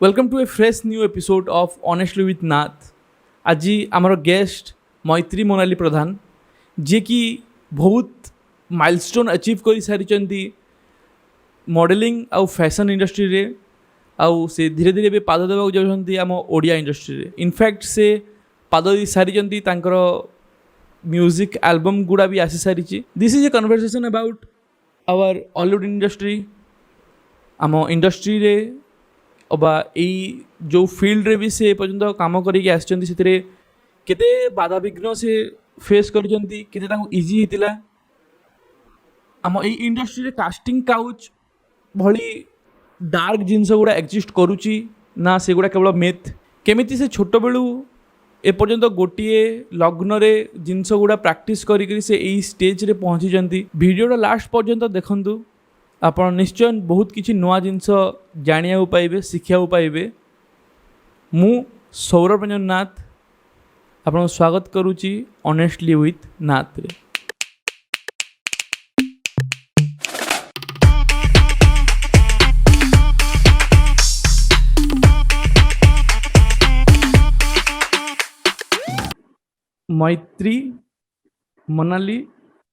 Welcome to a fresh new episode of Honestly with Nath. आज आमर guest मैत्री मोनाली प्रधान जी की बहुत माइलस्टोन अचीव कर सारी मॉडलिंग आउ फैशन इंडस्ट्री रे आउ से धीरे धीरे भी पाद देवाक जाउछंती आम ओडिया इंडस्ट्री रे इनफैक्ट से पाद दी सारी तांकर म्यूजिक एल्बम गुड़ा भी आसी sorry this is a conversation about our Hollywood industry आम इंडस्ट्री रे अबा जो फील्ड रे भी से पर्यंत काम करिक आछंती सेतिरे केते बाधा विघ्न से फेस करजंती केते तांको इजी हितिला आम ए इंडस्ट्री रे कास्टिंग काउच भली डार्क जिनस गुड़ा एक्जिस्ट करुची ना से गुड़ा केवल मेथ केमिति से छोट बेलू ए पर्यंत गोटिए लग्न रे जिनस गुड़ा प्रैक्टिस करी से एई स्टेज रे पहुंची जंती वीडियो लास्ट पर्यंत देखंतु आपण निश्चय बहुत किसी नुआ जिनस जानिया पाइबे शिखा पाइबे मु सौरभ रंजन नाथ आपन स्वागत करुची ऑनेस्टली विथ नाथ रे। Maitri Monali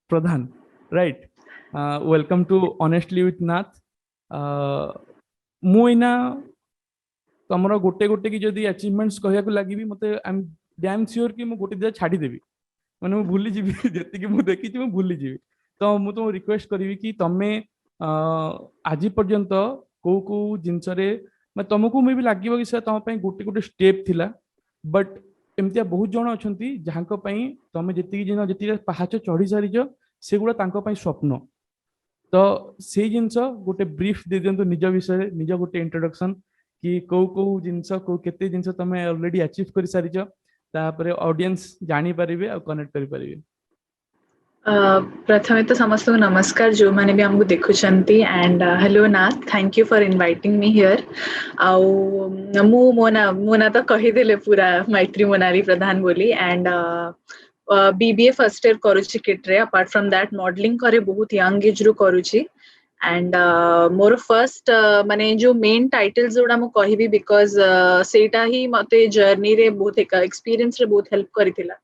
Pradhan right welcome to honestly with Nath मुना तुम गोटे गोटे की जदि अचीवमेंट्स कहया लगी मत आई एम डैम श्योर कि मुझे गोटे दिया छाड़देवी मैंने मुझे भूली जी जी मुझे देखी मुझे भूली जी तो मुझे तुम रिक्वेस्ट करी कि तुम्हें आज पर्यंत कौ कौ जिनस तुमको मे भी लगे कि तुम गोटे गोटे स्टेप थिला बट एमतिया बहुत जन अच्छा जहाँ तुम जी पहाच चढ़ी सारीच से गुड़ा स्वप्न तो से जिनस गोटे ब्रीफ दे दिंतु निज विषय निज गोटे इंट्रोडक्शन कि कौ कौ जिनस कौ केते जिनस तुम ऑलरेडी अचीव कर सारीच तापर ऑडियंस जानी पारिबे और कनेक्ट करि पारिबे। प्रथमे तो समस्त को नमस्कार जो माने भी हमको देखुचंती and hello Nath thank you for inviting me here आउ मु मोना तो कहि देले पूरा मैत्री मोनाली प्रधान बोली एंड बीबीए फर्स्ट ईयर करूची किट रे अपार्ट फ्रॉम दैट मॉडलिंग करे बहुत यंग एज रो करूची एंड मोर फर्स्ट माने जो मेन टाइटल्स जोड़ा मु कहिबी बिकॉज सेटा ही मते जर्नी रे बहुत एक्सपीरियंस रे बहुत हेल्प करिथिला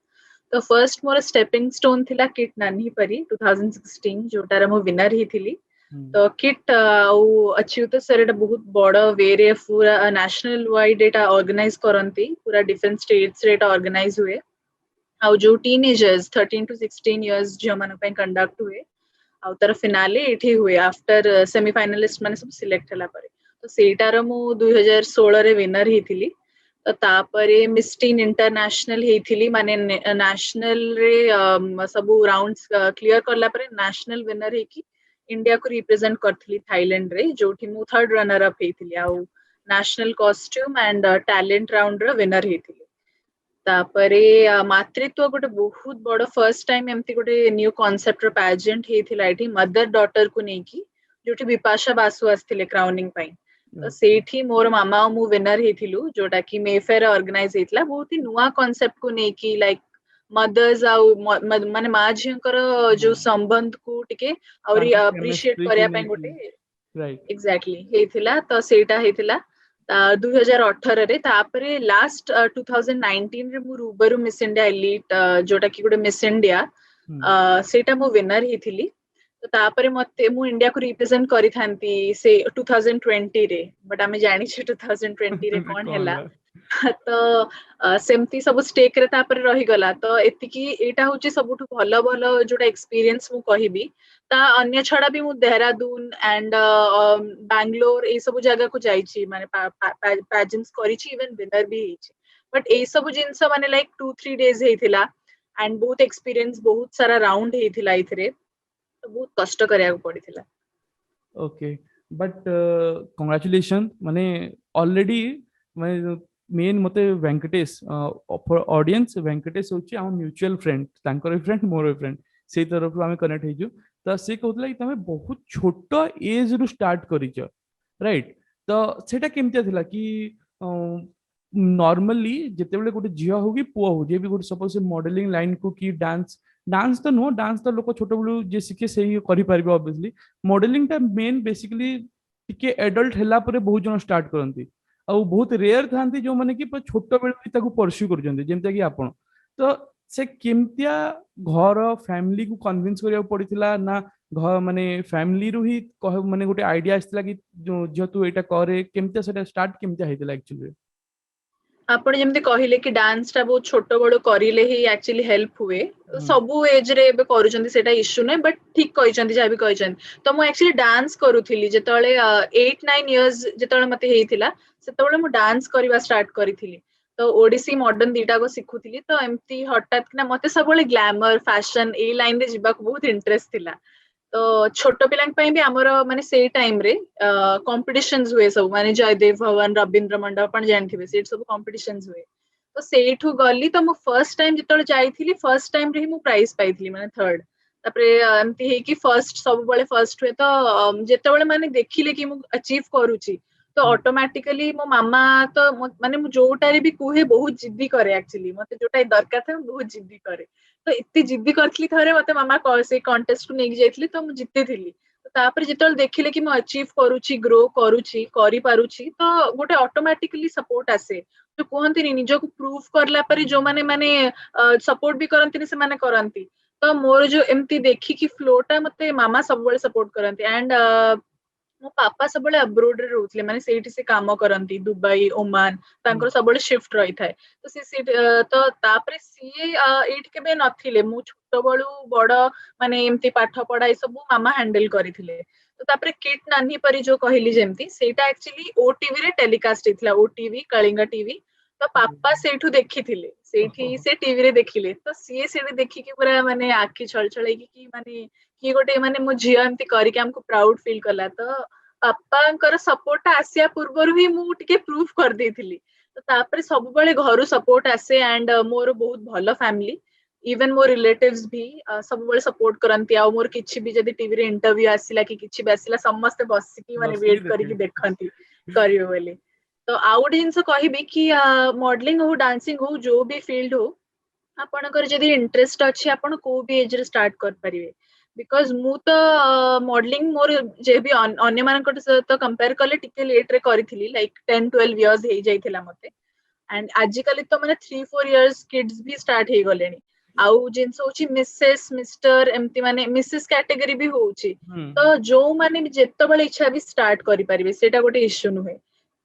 तो फर्स्ट मोर स्टेपिंग स्टोन थिला किट नानी परी 2016 जोटार मो विनर ही थिली तो किट अच्युत सर एटा बहुत बड़ वे रे पूरा नेशनल वाइड एटा ऑर्गेनाइज करंती पूरा डिफरेंट स्टेट्स रे एटा ऑर्गेनाइज हुए आउ जो टीनेजर्स 13 to 16 इयर्स जो मन पे कंडक्ट हुए आउ तार फिनाले एठी हुए आफ्टर सेमीफाइनलिस्ट माने सब सिलेक्ट हला परे तो सेटार मु 2016 रे विनर ही थिली तो तापरे मिस टीन इंटरनेशनल ही थिली माने नेशनल रे सब राउंड्स क्लियर करला परे नेशनल विनर ही की इंडिया को रिप्रेजेंट करथिली थाईलैंड रे जोठी मु थर्ड रनर अप ही थिली आउ national costume and talent round रे विनर ही थिली तापरे मातृत्व गोटे बहुत बड़ फर्स्ट टाइम एमती गोटे न्यू कांसेप्ट रो पैजेंट हेथिला एठी मदर डॉटर को नेकी जोठी विपाशा बासु आस्थिले क्राउनिंग पई तो सेठी मोर मामा मु विनर हेथिलु जोटा कि मेफेयर ऑर्गेनाइज हेतला बहुत ही नुवा कांसेप्ट को नेकी लाइक मदर्स आउ माने मां झियकर जो संबंध को टिके और अप्रिशिएट करया पई गोटे राइट एग्जैक्टली हेथिला तो सेटा हेथिला 2018 रे तापरे लास्ट 2019 रे मु रूबरू मिस इंडिया एलीट जोटा कि गोटे मिस इंडिया सेटा मु विनर ही थिली तो तापरे मते मु इंडिया को रिप्रेजेंट करि थांती से 2020 रे बट हमें जानि छ 2020 रे कोन हैला तो सेमती सब स्टेक रे तापरे रही गला तो एतिकी एटा होची सबुठु भलो भलो जोटा एक्सपीरियंस मु कहिबी ता अन्य छड़ा भी मु देहरादून एंड बैंगलोर ए सब जगह को जाईची माने पैजेंट्स करिची इवन विनर भी हेची बट ए सब जिंस माने लाइक 2-3 डेज हेथिला एंड बहुत एक्सपीरियंस बहुत सारा राउंड हेथिला इथरे तो बहुत कष्ट करया को पड़िथिला। ओके बट कांग्रेचुलेशन माने ऑलरेडी माने मेन मते वेंकटेश ऑडियंस वेंकटेश होची हम म्यूचुअल फ्रेंड तांकर फ्रेंड मोर फ्रेंड से तरफ आम कनेक्ट हो तो सी कहला कि तुम बहुत छोट एज रु स्टार्ट करिच राइट तो सेटा केमतिया थिला कि नॉर्मली जेतेबेले गोटे झियो हो कि पुओ हो जे भी गोटे सपोज मॉडलिंग लाइन को कि डांस डांस तो नुह डांस तो लोक छोट बेलू जे शिखे से करि पारिबे ऑब्वियसली मॉडलिंग टा मेन बेसिकली टिके एडल्ट हैला परे बहुत जन स्टार्ट करंती ଆଉ ବହୁତ ରେୟାର ଥାନ୍ତି ଯୋଉମାନେ କି ପୁରା ଛୋଟ ବେଳୁ ବି ତାକୁ ପରସ୍ୟୁ କରୁଛନ୍ତି ଯେମିତି କି ଆପଣ। ତ ସେ କେମିତିଆ ଘର ଫ୍ୟାମିଲିକୁ କନଭିନ୍ସ କରିବାକୁ ପଡିଥିଲା ନା ମାନେ ଫ୍ୟାମିଲିରୁ ହିଁ ମାନେ ଗୋଟେ ଆଇଡିଆ ଆସିଥିଲା କି ଝିଅ ତୁ ଏଇଟା କରେ, କେମିତିଆ ସେଟା ଷ୍ଟାର୍ଟ କେମିତିଆ ହେଇଥିଲା ଆକ୍ଚୁଆଲି? ଆପଣ ଯେମିତି କହିଲେ କି ଡାନ୍ସ ଟା ବହୁତ ଛୋଟ ବେଳୁ କରିଲେ ହିଁ ଆକ୍ଚୁଆଲି ହେଲ୍ପ ହୁଏ, ସବୁ ଏଜ ରେ ଏବେ କରୁଛନ୍ତି ସେଇଟା ଇସ୍ୟୁ ନାହିଁ, ବଟ୍ ଠିକ କହିଛନ୍ତି ଯାହା ବି କହିଛନ୍ତି। ତ ମୁଁ ଆକ୍ଚୁଆଲି ଡାନ୍ସ କରୁଥିଲି ଯେତେବେଳେ 8-9 ଇୟର୍ସ ଯେତେବେଳେ ମତେ ହେଇଥିଲା, ସେତେବେଳେ ମୁଁ ଡାନ୍ସ କରିବା ଷ୍ଟାର୍ଟ କରିଥିଲି। ତ ଓଡିଶୀ ମଡର୍ନ ଦିଟାକୁ ଶିଖୁଥିଲି। ତ ଏମିତି ହଠାତ୍ କିନା ମତେ ସବୁବେଳେ ଗ୍ଲାମର ଫ୍ୟାସନ ଏଇ ଲାଇନ ରେ ଯିବାକୁ ବହୁତ ଇଣ୍ଟରେଷ୍ଟ ଥିଲା। ତ ଛୋଟ ପିଲାଙ୍କ ପାଇଁ ବି ଆମର ମାନେ ସେଇ ଟାଇମ ରେ କମ୍ପିଟିସନ ହୁଏ ସବୁ, ମାନେ ଜୟଦେବ ଭବନ ରବୀନ୍ଦ୍ର ମଣ୍ଡପ ଆପଣ ଜାଣିଥିବେ ସେଇଠି ସବୁ କମ୍ପିଟିସନ ହୁଏ। ତ ସେଇଠୁ ଗଲି, ତ ମୁଁ ଫର୍ଷ୍ଟ ଟାଇମ ଯେତେବେଳେ ଯାଇଥିଲି ଫର୍ଷ୍ଟ ଟାଇମ ରେ ହିଁ ମୁଁ ପ୍ରାଇଜ ପାଇଥିଲି, ମାନେ ଥର୍ଡ। ତାପରେ ଏମିତି ହେଇକି ଫର୍ଷ୍ଟ ସବୁବେଳେ ଫର୍ଷ୍ଟ ହୁଏ। ତ ଯେତେବେଳେ ମାନେ ଦେଖିଲେ କି ମୁଁ ଆଚିଭ କରୁଛି, ତ ଅଟୋମେଟିକାଲି ମୋ ମାମା ତ ମାନେ ମୁଁ ଯୋଉଟାରେ ବି କୁହେ ବହୁତ ଜିଦ୍ଦି କରେ ଆକ୍ଚୁଆଲି, ମତେ ଯୋଉଟା ଦରକାର ଥାଏ ମୁଁ ବହୁତ ଜିଦ୍ଦି କରେ। ତ ଏତେ ଜିଦ୍ଦି କରିଥିଲି ଥରେ, ମତେ ମାମା ସେଇ କଣ୍ଟେଷ୍ଟ କୁ ନେଇକି ଯାଇଥିଲି, ତ ମୁଁ ଜିତିଥିଲି। ତାପରେ ଯେତେବେଳେ ଦେଖିଲେ କି ମୁଁ ଆଚିଭ କରୁଛି, ଗ୍ରୋ କରୁଛି, କରିପାରୁଛି, ତ ଗୋଟେ ଅଟୋମେଟିକାଲି ସପୋର୍ଟ ଆସେ। ଯୋଉ କୁହନ୍ତିନି ନିଜକୁ ପ୍ରୁଭ କରିଲା ପରେ ଯୋଉମାନେ ମାନେ ସପୋର୍ଟ ବି କରନ୍ତିନି ସେମାନେ କରନ୍ତି। ତ ମୋର ଯୋଉ ଏମିତି ଦେଖିକି ଫ୍ଲୋ ଟା ମତେ ମାମା ସବୁବେଳେ ସପୋର୍ଟ କରନ୍ତି। ଆଣ୍ଡ ମୋ ପାପା ସବୁବେଳେ ଆବ୍ରୋଡ ରେ ରହୁଥିଲେ, ମାନେ ସେଇଠି ସେ କାମ କରନ୍ତି ଦୁବାଇ ଓମାନ, ତାଙ୍କର ସବୁବେଳେ ସିଫ୍ଟ ରହିଥାଏ। ତ ତ ତାପରେ ସିଏ ଏଇଠି କେବେ ନଥିଲେ, ମୁଁ ଛୋଟ ବେଳୁ ବଡ ମାନେ ଏମିତି ପାଠ ପଢା ଏ ସବୁ ମାମା ହ୍ୟାଣ୍ଡେଲ କରିଥିଲେ। ତ ତାପରେ କିଟ୍ ନାନୀ ପରି ଯୋଉ କହିଲି ଯେମିତି, ସେଇଟା ଆକ୍ଚୁଆଲି ଓଟିଭି ରେ ଟେଲିକାଷ୍ଟ ହେଇଥିଲା, ଓଟିଭି କଳିଙ୍ଗ ଟିଭି। ତ ପାପା ସେଇଠୁ ଦେଖିଥିଲେ, ସେଇଠି ସେ ଟିଭିରେ ଦେଖିଲେ, ତ ସିଏ ସେଇଠି ଦେଖିକି ପୁରା ମାନେ ଆଖି ଛଳଛଳେଇକି କି ମାନେ କିଏ ଗୋଟେ ମାନେ ମୋ ଝିଅ ଏମିତି କରିକି ଆମକୁ ପ୍ରାଉଡ ଫିଲ୍ କଲା। ତ ବାପାଙ୍କର ସପୋର୍ଟ ଟା ଆସିବା ପୂର୍ବରୁ ହିଁ ମୁଁ ଟିକେ ପ୍ରୁଭ କରିଦେଇଥିଲି। ତ ତାପରେ ସବୁବେଳେ ଘରୁ ସପୋର୍ଟ ଆସେ। ଆଣ୍ଡ ମୋର ବହୁତ ଭଲ ଫ୍ୟାମିଲି, ଇଭେନ ମୋ ରିଲେଟିଭସ ବି ସବୁବେଳେ ସପୋର୍ଟ କରନ୍ତି। ଆଉ ମୋର କିଛି ବି ଯଦି ଟିଭିରେ ଇଣ୍ଟରଭ୍ୟୁ ଆସିଲା କି କିଛି ବି ଆସିଲା, ସମସ୍ତେ ବସିକି ମାନେ ବସିକି ୱେଟ ଦେଖିବେ। କରିକି ଦେଖନ୍ତି କରିବେ ବୋଲି। ତ ଆଉ ଗୋଟେ ଜିନିଷ କହିବି କି ମଡେଲିଂ ହଉ ଡାନ୍ସିଂ ହଉ ଯୋଉ ବି ଫିଲ୍ଡ ହଉ, ଆପଣଙ୍କର ଯଦି ଇଣ୍ଟରେଷ୍ଟ ଅଛି ଆପଣ କୋଉ ବି ଏଜରେ ଷ୍ଟାର୍ଟ କରିପାରିବେ। ବିକଜ ମୁଁ ତ ମଡେଲିଂ ମୋର ଯେବି ଅନ୍ୟମାନଙ୍କ ସହିତ କମ୍ପେୟାର କଲେ ଟିକେ ଲେଟ ରେ କରିଥିଲି, ଲାଇକ 10-12 ଇୟର୍ସ ହେଇଯାଇଥିଲା ମତେ। ଆଣ୍ଡ ଆଜିକାଲି ତ ମାନେ 3-4 ଇୟର୍ସ କିଡସ୍ ବି ଷ୍ଟାର୍ଟ ହେଇଗଲେଣି। ଆଉ ଜିନିଷ ହଉଛି ମିସେସ୍ ମିଷ୍ଟର ଏମିତି ମାନେ ମିସେସ୍ କ୍ୟାଟେଗୋରୀ ବି ହଉଛି। ତ ଯୋଉମାନେ ବି ଯେତେବେଳେ ଇଚ୍ଛା ବି ଷ୍ଟାର୍ଟ କରିପାରିବେ, ସେଇଟା ଗୋଟେ ଇସ୍ୟୁ ନୁହେଁ।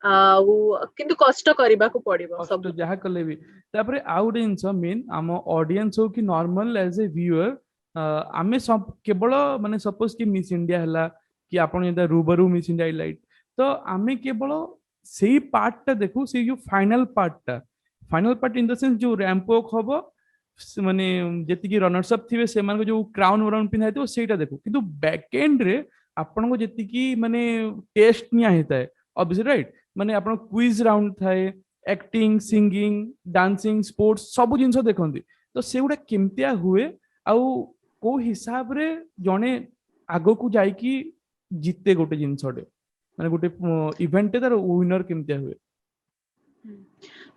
ଆଉ କିନ୍ତୁ କଷ୍ଟ କରିବାକୁ ପଡିବ କଷ୍ଟ ସବୁଥିରେ। ଯାହା କଲେ ବି। ତାପରେ ଆଉ ଗୋଟେ ଜିନିଷ ମେନ୍, ଆମ ଅଡିଏନ୍ସ ହଉ କି ନର୍ମାଲ ଏଜ ଏ ଭିୟୁଅର, ଆମେ କେବଳ ମାନେ ସପୋଜ କି ମିସ୍ ଇଣ୍ଡିଆ ହେଲା କି ଆପଣ ଯେମିତି ରୁବରୁ ମିସ୍ ଇଣ୍ଡିଆ ଲାଇଟ୍, ତ ଆମେ କେବଳ ସେଇ ପାର୍ଟଟା ଦେଖୁ, ସେଇ ଯୋଉ final part in the sense ଯୋଉ ର୍ୟାମ୍ପ ୱାକ୍ ହବ, ମାନେ ଯେତିକି ରନର୍ସ ଅପ୍ ଥିବେ ସେମାନଙ୍କ ଯୋଉ କ୍ରାଉନ ବ୍ରାଉନ ପିନ୍ଧା ହେଇଥିବ ସେଇଟା ଦେଖୁ, କିନ୍ତୁ ବ୍ୟାକ୍ ଏଣ୍ଡରେ ଆପଣଙ୍କୁ ଯେତିକି ମାନେ ଟେଷ୍ଟ ନିଆ ହେଇଥାଏ ଅବଭିୟସଲି ରାଇଟ୍, ମାନେ ଆପଣ କୁଇଜ ରାଉଣ୍ଡ ଥାଏ, ଆକ୍ଟିଂ, ସିଙ୍ଗିଂ, ଡାନ୍ସିଂ, ସ୍ପୋର୍ଟସ ସବୁ ଜିନିଷ ଦେଖନ୍ତି। ତ ସେଗୁଡା କେମିତିଆ ହୁଏ, ଆଉ କୋଉ ହିସାବରେ ଜଣେ ଆଗକୁ ଯାଇକି ଜିତେ ଗୋଟେ ଜିନିଷଟେ, ମାନେ ଗୋଟେ ଇଭେଣ୍ଟଟେ ତାର ୱିନର କେମିତିଆ ହୁଏ?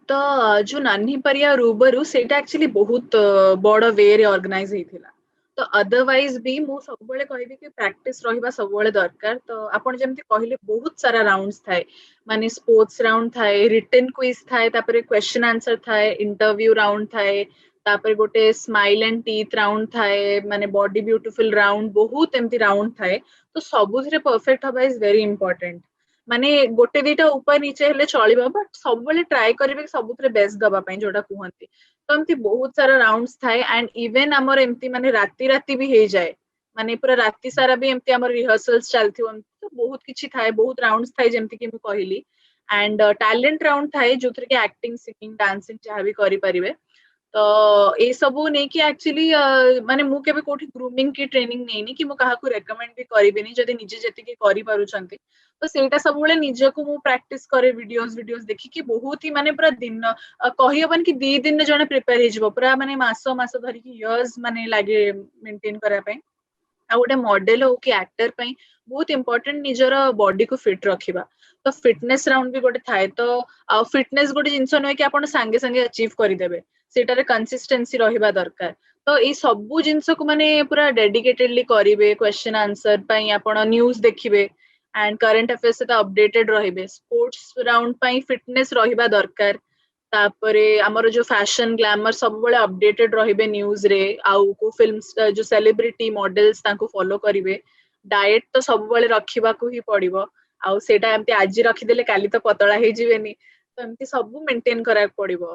ତ ଯୋଉ ନାନ୍ही ପାରିଆ ରୁବରୁ ସେଇଟା ଆକ୍ଚୁଆଲି ବହୁତ ବଡ ୱେ ରେ ଅର୍ଗାନାଇଜ ହେଇଥିଲା। ତ ଅଦରୱାଇଜ ବି ମୁଁ ସବୁବେଳେ କହିବି କି ପ୍ରାକ୍ଟିସ ରହିବା ସବୁବେଳେ ଦରକାର। ତ ଆପଣ ଯେମିତି କହିଲେ ବହୁତ ସାରା ରାଉଣ୍ଡ ଥାଏ, ମାନେ ସ୍ପୋର୍ଟସ ରାଉଣ୍ଡ ଥାଏ, ରିଟେନ କୁଇଜ ଥାଏ, ତାପରେ କ୍ୱେଶ୍ଚନ ଆନ୍ସର ଥାଏ, ଇଣ୍ଟରଭ୍ୟୁ ରାଉଣ୍ଡ ଥାଏ, ତାପରେ ଗୋଟେ ସ୍ମାଇଲ ଆଣ୍ଡ ଟିଥ୍ ରାଉଣ୍ଡ ଥାଏ, ମାନେ ବଡି ବ୍ୟୁଟିଫୁଲ ରାଉଣ୍ଡ, ବହୁତ ଏମିତି ରାଉଣ୍ଡ ଥାଏ। ତ ସବୁଥିରେ ପରଫେକ୍ଟ ହବା ଇଜ ଭେରି ଇମ୍ପୋର୍ଟାଣ୍ଟ। ମାନେ ଗୋଟେ ଦିଟା ଉପରେ ନିଚେ ହେଲେ ଚଳିବ, ବଟ ସବୁବେଳେ ଟ୍ରାଏ କରିବେ ସବୁଥିରେ ବେଷ୍ଟ ଦବା ପାଇଁ ଯୋଉଟା କୁହନ୍ତି। ତ ଏମିତି ବହୁତ ସାରା ରାଉଣ୍ଡ ଥାଏ। ଆଣ୍ଡ ଇଭେନ ଆମର ଏମିତି ମାନେ ରାତି ରାତି ବି ହେଇଯାଏ, ମାନେ ପୁରା ରାତି ସାରା ବି ଏମିତି ଆମର ରିହର୍ସାଲ ଚାଲିଥିବ। ତ ବହୁତ କିଛି ଥାଏ, ବହୁତ ରାଉଣ୍ଡ ଥାଏ ଯେମିତି କି ମୁଁ କହିଲି। ଆଣ୍ଡ ଟ୍ୟାଲେଣ୍ଟ ରାଉଣ୍ଡ ଥାଏ ଯୋଉଥିରେ କି ଆକ୍ଟିଂ, ସିଙ୍ଗିଂ, ଡାନ୍ସିଂ ଯାହା ବି କରିପାରିବେ। ତ ଏଇ ସବୁ ନେଇକି ଆକ୍ଚୁଆଲି ମାନେ ମୁଁ କେବେ କୋଉଠି ଗ୍ରୁମିଂ କି ଟ୍ରେନିଂ ନେଇନି, କି ମୁଁ କାହାକୁ ରେକମେଣ୍ଡ ବି କରିବିନି ଯଦି ନିଜେ ଯେତିକି କରିପାରୁଛନ୍ତି। ତ ସେଇଟା ସବୁବେଳେ ନିଜକୁ ମୁଁ ପ୍ରାକ୍ଟିସ କରେ, ଭିଡିଓଜ ଦେଖିକି ବହୁତ ହି ମାନେ ପୁରା ଦିନ କହିହବନି କି 2 ଦିନରେ ଜଣେ ପ୍ରିପେୟାର ହେଇଯିବ, ପୁରା ମାନେ ମାସ ମାସ ଧରିକି ଇୟର୍ସ ମାନେ ଲାଗେ ମେଣ୍ଟେନ କରିବା ପାଇଁ। ଆଉ ଗୋଟେ ମଡେଲ ହଉ କି ଆକ୍ଟର ପାଇଁ ବହୁତ ଇମ୍ପୋର୍ଟାଣ୍ଟ ନିଜର ବଡିକୁ ଫିଟ ରଖିବା। ତ ଫିଟନେସ ରାଉଣ୍ଡ ବି ଗୋଟେ ଥାଏ। ତ ଆଉ ଫିଟନେସ ଗୋଟେ ଜିନିଷ ନୁହେଁ କି ଆପଣ ସାଙ୍ଗେ ସାଙ୍ଗେ ଆଚିଭ କରିଦେବେ, ସେଇଟାରେ କନସିଷ୍ଟେନ୍ସି ରହିବା ଦରକାର। ତ ଏଇ ସବୁ ଜିନିଷକୁ ମାନେ ପୁରା ଡେଡିକେଟେଡଲି କରିବେ। କ୍ୱେଶ୍ଚନ ଆନ୍ସର ପାଇଁ ଆପଣ ନ୍ୟୁଜ ଦେଖିବେ, एंड करंट अफेयर्स सहित अपडेटेड रहिबे स्पोर्ट्स राउंड पई फिटनेस रहिबा दरकार तापरे हमर जो फैशन ग्लैमर सब बळे अपडेटेड रहिबे न्यूज रे आउ को फिल्म्स जो सेलिब्रिटी मॉडल्स तांको फॉलो करिवे डाइट तो सब बळे रखिबा को ही पड़िबो आउ सेटा एमती आज रखिदेले काली तो पतळा हे जिवेनी तो एमती सब मेंटेन करा पड़िबो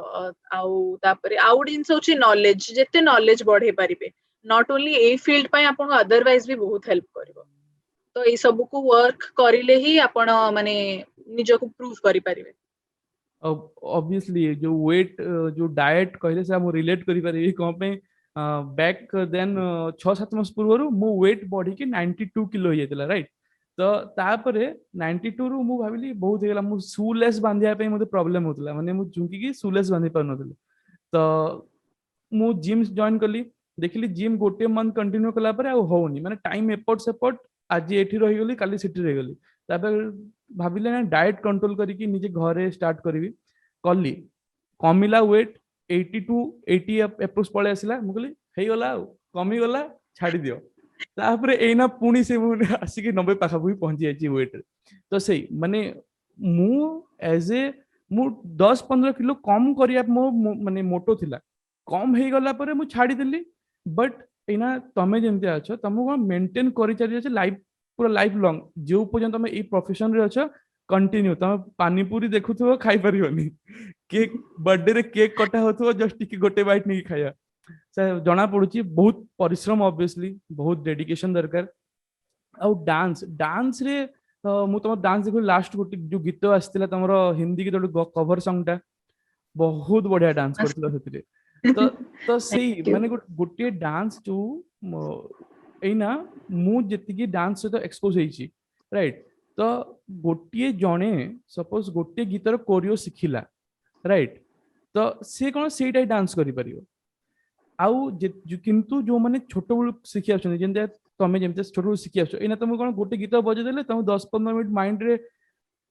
आउ तापरे आउट जिंस होची नॉलेज जेते नॉलेज बढ़े पारिबे नॉट ओनली ए फील्ड पई आपन अदरवाइज भी बहुत हेल्प करिवो तो ए सब को वर्क करिले ही आपण माने निजो को प्रूव करि पारिबे ऑब्वियसली जो वेट जो डाएट कहले से हम रिलेट करि पारि कोन पे बैक देन 6-7 मास पूर्व मो वेट बढ़ी कि 92 किलो हो जाइतला राइट तो तापरे 92 रु मु भाबिली बहुत हेला मु शूलेस बांधिया पे मते प्रॉब्लम होतला माने मु झुंकी की शूलेस बांधि पार नथले तो मु जिम जॉइन कली देखली जिम गोटे मंथ कंटिन्यू कला पर आ होउनी माने टाइम एफर्ट आज एठी रही गली काली सिटी रही गली तापर भाबिले ना डाइट कंट्रोल करिकी निजे घरे स्टार्ट करिवि कली कमिला वेट 80 टू 80 अप्रोच पळे आसिला मु कहली हेई गला कमी गला छाडी दियो तापर एना पुणी से आसिक 90 पाखा भी पहुंची जाइए वेट तो सही माने मु एज ए मु 10-15 किलो कम करिया मो माने मोटो थिला कम हे गला परे मु छाडी देली बट एना तमे जेमते अछो तमको मेंटेन करि चली अछि लाइफ पूरा लाइफ लॉन्ग जो पर्यंत तमे ई प्रोफेशन रे अछो कंटिन्यू तमे पानी पूरी देखुथबो खाइ परियोनी केक बर्थडे रे केक कटा होथबो जस्ट टिके गोटे बाइट नहीं खाया से जना पड़ुची बहुत परिश्रम ऑब्वियसली बहुत डेडिकेशन दरकार आउ डांस डांस रे मु तम डांस देखो लास्ट गोटे जो गीत आस्तिला तमरो हिंदी गीत कवर सॉन्ग टा बहुत बढ़िया डांस करथिलो सेतिरे तो तो सही माने गोटे डांस जो एना मु जेतिकी डांस सहित एक्सपोज होईची राइट तो गोटे जणे सपोज गोटे गीतर कोरियो सिखिला राइट तो से कोन सेटा डांस करि परियो आउ किंतु जो माने छोट बळ सिखि आछन जेंते तमे जेंते छोट बळ सिखि आछो एना तमे कोन गोटे गीत बजे देले तमे 10-15 मिनिट माइंड रे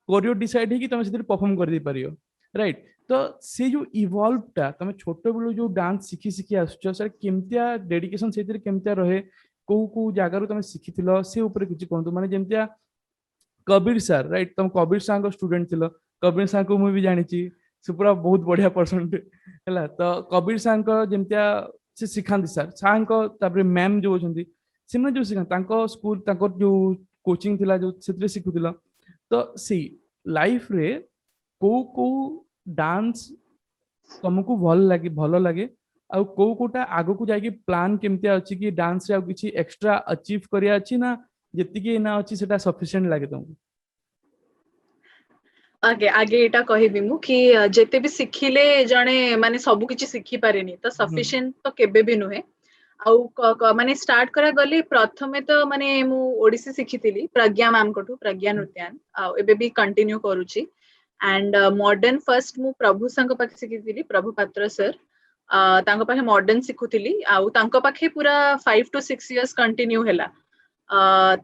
कोरियो डिसाइड हे कि तमे सेतिर परफॉर्म कर दे परियो राइट तो से जो इवॉल्व टा तमे छोट बळ जो डांस सिखि सिखि आछो सर केमतिया डेडिकेशन सेतिर केमतिया रहे को जागारू तमे सिखिथिलो से ऊपर किछि कोंतु माने जेमतिया कबीर सर राइट तुम कबीर सर स्टूडेंट थिलो कबीर सर को मु भी जानि छी से पूरा बहुत बढ़िया परसेंट हैला तो कबीर सर को जेमतिया से सिखांती सर को तापर मैम जो होचंती सिमने जो सिखा तांको स्कूल तांको जो कोचिंग थिला जो सेतरे सिखुथिला तो सी लाइफ रे को डांस तुमको भल लगे आ कोटा आगो को जाके प्लान केमतिया अछि कि डांस रे आ किछि एक्स्ट्रा अचीव करिया अछि ना जेतिकी ना अछि सेटा सफिशिएंट लागे तुमको आगे आगे एटा कहबी मु कि जेते भी सिखिले जणे माने सब किछि सिखि पारेनी तो सफिशिएंट तो केबे भी नुहे आउ माने स्टार्ट करा गले प्रथमे तो माने मु ओडिसी सिखितिली प्रज्ञा मैम कोठु प्रज्ञा नृत्यान आउ एबे भी कंटिन्यू करूची एंड मॉडर्न फर्स्ट मु प्रभु संग पाखे सिखितिली प्रभु पात्र सर तांको पाखे मॉडर्न सिखुतिली आउ तांको पाखे पूरा 5 to 6 इयर्स कंटिन्यू हैला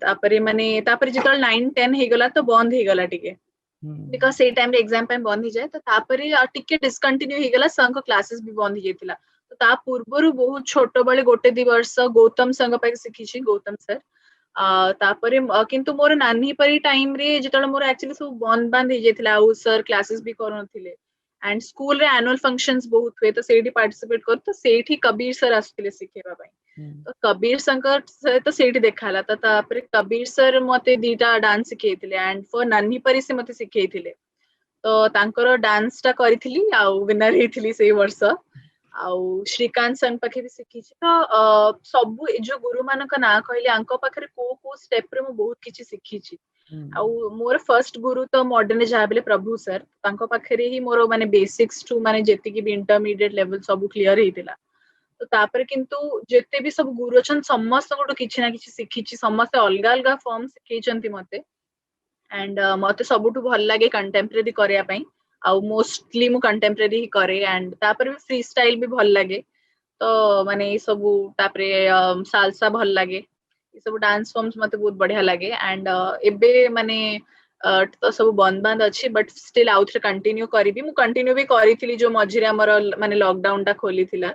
तापरे माने तापरे जितल 9-10 हे गला तो बंद हे गला टिके बिकॉज से टाइम रे एग्जाम पे बंद ही जाए तो तापरे टिके डिस्कंटिन्यू ही गला संग क्लासेस भी बंद ही जेतिला तो ता पूर्वरु बहुत छोटो बळे गोटे दि वर्ष गौतम संग पे सिखिछि गौतम सर तापरे किंतु मोर नानी परी टाइम रे जेतल मोर एक्चुअली सब बंद ही जेतिला आ सर क्लासेस भी करनथिले एंड स्कूल रे एनुअल फंक्शंस बहुत हुए तो सेठी पार्टिसिपेट कर तो सेठी कबीर सर आस्तिले सिखेबा पई तो कबीर शंकर सर तो सेठी देखाला तो तापरे कबीर सर मते दीटा डांस सिखेइतिले एंड फॉर नानी परी से मते सिखेइतिले तो तांकर डांस टा करिथिली आ विनर हेथिली से वर्ष आउ श्रीकांत सर पाखे भी सिखिछि तो सब जो गुरु मानक ना कहले आंको पाखरे को स्टेप रे मु बहुत किछि सिखिछि आउ मोर फर्स्ट गुरु तो मॉडर्न जाबले प्रभु सर तांको पाखरे ही मोर माने बेसिक्स टू माने जेति की भी इंटरमीडिएट लेवल सब क्लियर हेतिला तो तापर किंतु जेते भी सब गुरु छन समस्त गोटो किछि ना किछि सिखिछि समस्त अलगा अलगा फॉर्म सिखैचंती मते एंड मते सबुठु भल लागे कंटेम्पररी करिया पई आउ मोस्टली मु कंटेम्पररी ही करे एंड तापर भी फ्री स्टाइल भी भल लागे तो माने ई सब तापरे सालसा भल लागे ई सब डांस फॉर्म्स मते बहुत बढ़िया लागे एंड एबे माने तो सब बंद अच्छी बट स्टिल आउथरे कंटिन्यू करिबी मु कंटिन्यू भी करिथिली जो मझिरे हमर माने लॉकडाउन टा खोली थिला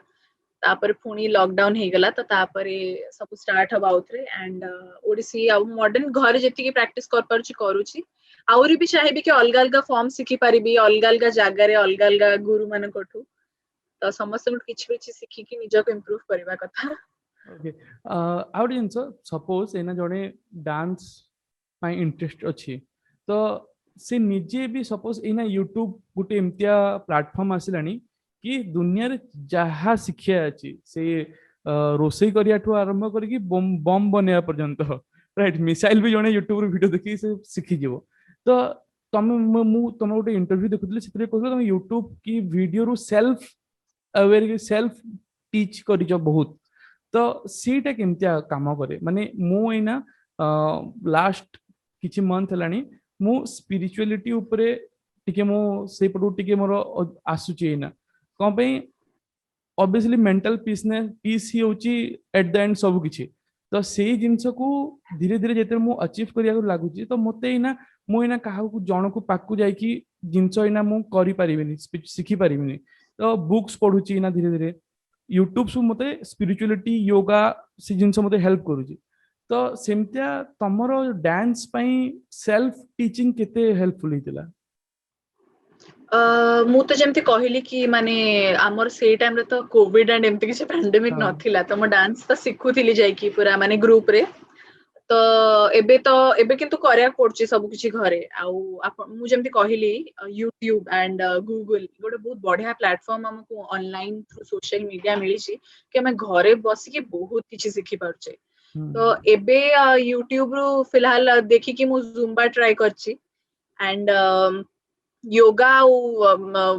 तापर पुणी लॉकडाउन हे गला तो तापरे सब स्टार्ट हबा उतरे एंड ओडिसी आ मॉडर्न घर जेति की प्रैक्टिस कर परची करूची आउरी भी चाहेबी कि अलग अलग फॉर्म शिखी पारिबी अलग अलग जगह रे अलग अलग गुरु मान कोठू तो समस्त किछि किछि शिखी कि निज को इंप्रूव करबा कथा ओके आउ जिनस सपोज एना जणे डांस पाई इंटरेस्ट अछि तो से निजे भी सपोज एना यूट्यूब गुटे एमतिया प्लेटफॉर्म आसिलानी कि दुनिया रे जहा शिक्षा अछि से रोसई करिया ठु आरंभ करके बम बम बनेया पर्यंत राइट मिसाइल भी जणे यूट्यूब रे वीडियो देखि से शिखि जीवो तो तमे मु तमे गोटे इंटरव्यू देखुतले सेतरे कहलो तमे यूट्यूब की वीडियो रु सेल्फ अवेयर सेल्फ टीच करिजो बहुत तो सीटा केमतिया काम करे माने मु एना लास्ट किछि मंथ हलानी मु स्पिरिचुअलिटी ऊपरे टिके मु से पटु टिके मोर आसुची एना कोन पे ऑब्वियसली मेंटल पीस ही होची एट द एंड सब किछि तो सेई जिंस को धीरे धीरे जेते मु अचीव करिया को लागुची तो मते एना मु एना काहा को जण को पाकु जाई कि जिंस एना मु करि परिबिनी सिखि परिबिनी तो बुक्स पढुची ना धीरे धीरे यूट्यूब सु मते स्पिरिचुअलिटी योगा से जिंस मते हेल्प करूची तो सेमतिया तमरो डांस पई सेल्फ टीचिंग केते हेल्पफुल हितला मु तो जेमती कहली कि माने हमर से टाइम रे तो कोविड एंड एमती किसी पैंडेमिक हाँ नथिला तो म डांस तो सिखुथिली जाई कि पूरा माने ग्रुप रे तो एबे किंतु करिया पड़ची सब किछि घरे आउ मु जेमती कहली यूट्यूब एंड गूगल गोटे बहुत बढ़िया प्लेटफॉर्म हमको ऑनलाइन थ्रू सोशल मीडिया मिली छी कि हमें घरे बस के बहुत किछि सिखि पारछे तो एबे यूट्यूब रो फिलहाल देखि कि मु जुम्बा ट्राई करची एंड योगा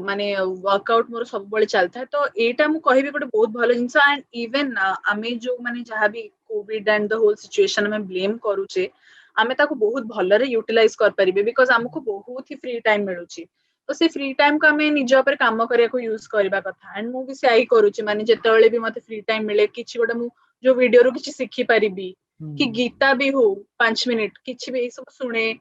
माने वर्कआउट मोर सब बळे चलता है तो एटा मु कहबी गोटे बहुत भलो जिंस एंड इवन आमे जो माने जहां भी covid and the whole situation में ब्लेम करूचे आमे ताको बहुत भलो रे यूटिलाइज कर परिबे बिकॉज़ हमको बहुत ही फ्री टाइम मिलुची तो से फ्री टाइम को आमे निज ऊपर काम करिया को यूज करबा कथा एंड मु भी सेही करूची माने जेतेबेले भी मते फ्री टाइम मिले किछि गोटे मु जो वीडियो रो किछि सिखि परिबी कि गीता भी हो 5 मिनिट किछि भी सब सुने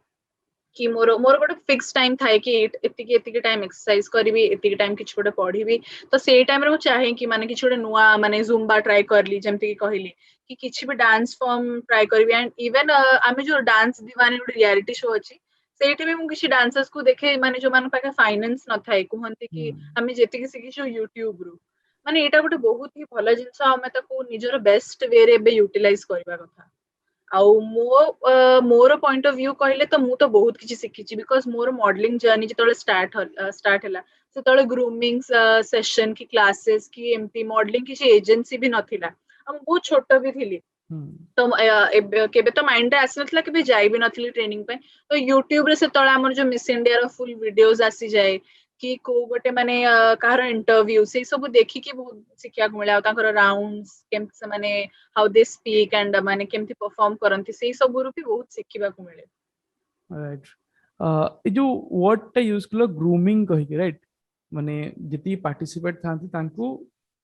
कि मोर मोर गोटे फिक्स टाइम थाए कि एतिके एतिके टाइम एक्सरसाइज करबी एतिके टाइम किछ गोटे पढिबी तो सेई टाइम रे मु चाहे कि माने किछ गोटे नुवा माने जुम्बा ट्राई करली जेमति कि कहली कि किछ भी डांस फॉर्म ट्राई करबी एंड इवन आमे जो डांस दीवानी गोटे रियलिटी शो अछि सेठी भी मु किछ डांसर्स को देखे माने जो मान पाके फाइनेंस न थाए कुहंती कि आमे जेतिके सिखिछु यूट्यूब रू माने एटा गोटे बहुत ही भलो जिंस आमे ताको निजर बेस्ट वे रे बे यूटिलाइज करबा कथा आउ मोर पॉइंट ऑफ व्यू कहले तो मु तो बहुत किछि सिखिछि बिकॉज़ मोर मॉडलिंग जर्नी जतले स्टार्ट हला सेतले ग्रूमिंग सेशन की क्लासेस की एमपी मॉडलिंग किछि एजेंसी भी नथिला हम बहुत छोट भी थिली तो केबे तो माइंड रे आसनथला केबे जाई भी नथली ट्रेनिंग पे तो यूट्यूब रे सेतले हमर जो मिस इंडिया रो फुल वीडियोस आसी जाए कि को गोटे माने कहार इंटरव्यू से सब देखि कि बहुत सिखिया को मिला ताकर राउंड्स केम से माने हाउ दे स्पीक एंड माने केमति परफॉर्म करंती से सब रु भी बहुत सिखिबा को मिले राइट ए जो वर्ड टा यूज कलो ग्रूमिंग कहि के राइट माने जति पार्टिसिपेट थांती तांको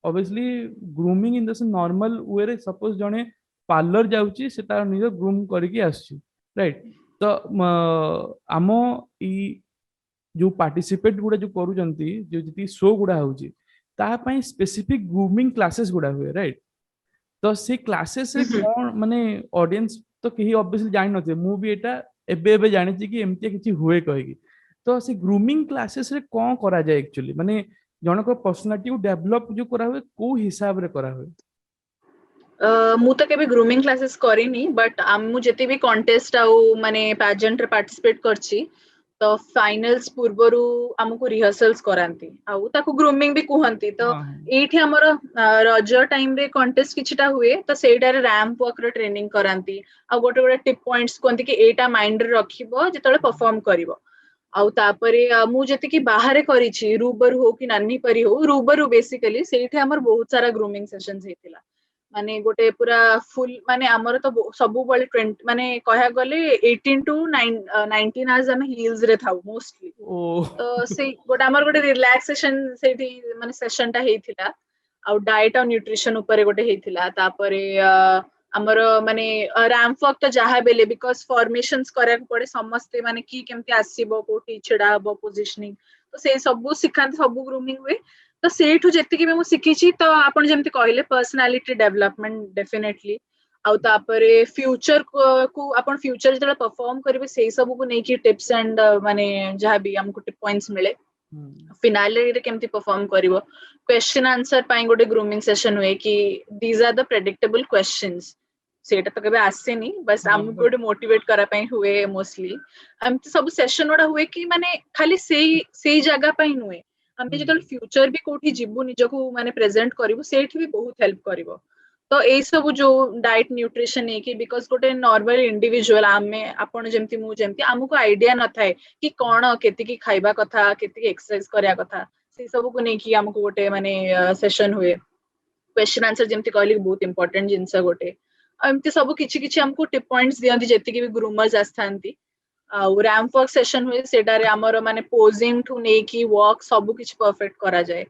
obviously grooming in the normal way रे सपोज जने पार्लर जाउची से तार निज ग्रूम करके आसी राइट तो आमो ई जो पार्टिसिपेट गुडा जो करूचंती जो जति शो गुडा होची ता पई स्पेसिफिक ग्रूमिंग क्लासेस गुडा हुए राइट तो से क्लासेस रे कोन माने ऑडियंस तो केही ऑब्वियसली जानि नथे मु भी एटा एबे एबे जानि छी कि एमती किछि हुए कहि तो से ग्रूमिंग क्लासेस रे कोन करा जाय एक्चुअली माने जणको पर्सनालिटी को डेवलप जो करा हुए को हिसाब रे करा हुए मु तो केबे ग्रूमिंग क्लासेस करिनी बट मु जेते भी कॉन्टेस्ट आउ माने पेजेंट रे पार्टिसिपेट करछि तो फाइनल्स पूर्वरु हमको रिहर्सल्स करांती आउ ताको ग्रूमिंग भी कुहंती तो एठी हमर रज टाइम रे कॉन्टेस्ट किछटा हुए तो सेटा रे रैंप वॉक रे ट्रेनिंग करांती आ गोटे गोटे टिप पॉइंट्स कोंती कि एटा माइंड रे रखिबो जेतले परफॉर्म करिवो आउ तापरे मु जेते कि बाहर करिछि रूबर हो कि नानी परी हो रूबर बेसिकली सेठी हमर बहुत सारा ग्रूमिंग सेशंस हेतिला माने गोटे पूरा फुल माने हमर तो सबु बळे 20 माने कहया गले 18 टू 19 आवर्स हम हील्स रे थाउ मोस्टली तो से गोटे हमर गोटे रिलैक्सेशन सेठी माने सेशन टा हेतिला आउ डाइट और न्यूट्रिशन ऊपर गोटे हेतिला तापरे हमर माने रैंप वॉक तो जहा बेले बिकॉज़ फॉर्मेशंस करा पड़े समस्त माने की केमती आसीबो कोठी छडा हबो पोजिशनिंग तो से सब सिखांत सब ग्रूमिंग हुए तो सेठू जेतिकी भी मु सिखिची तो आपण जेमति कहले पर्सनालिटी डेवलपमेंट डेफिनेटली आउ तापरे फ्यूचर को आपण फ्यूचर जतले परफॉर्म करिवे सेही सब को नै कि टिप्स एंड माने जहां भी हमको टिप पॉइंट्स मिले फिनाले रे केमति परफॉर्म करिवो क्वेश्चन आंसर पाई गोटे ग्रूमिंग सेशन हुए कि these are the predictable questions सेटा तो कबे आसेनी बस हमको गोटे मोटिवेट करा पई हुए मोस्टली हम सब सेशन ओडा हुए कि माने खाली सेही जगह पई नुए हम जतले फ्यूचर भी कोठी जिबु निजको माने प्रेजेंट करिवो सेठी भी बहुत हेल्प करिवो तो ए सब जो डाइट न्यूट्रिशन है कि बिकॉज गोटे नॉर्मल इंडिविजुअल आमे आपण जेमति मु जेमति हमको आईडिया न थाए कि कोन केति की खाइबा कथा केति की एक्सरसाइज करया कथा से सब को नै कि हमको गोटे माने सेशन हुए क्वेश्चन आंसर जेमति कहली बहुत इंपोर्टेंट जिंस गोटे एमति सब किछि किछि हमको टिप पॉइंट्स दियंती जेति की भी ग्रूमर्स आस्थांती रैंप वॉक सेशन हुए सेटारे हमर माने पोजिंग ठु नै कि वॉक सब किछि परफेक्ट करा जाए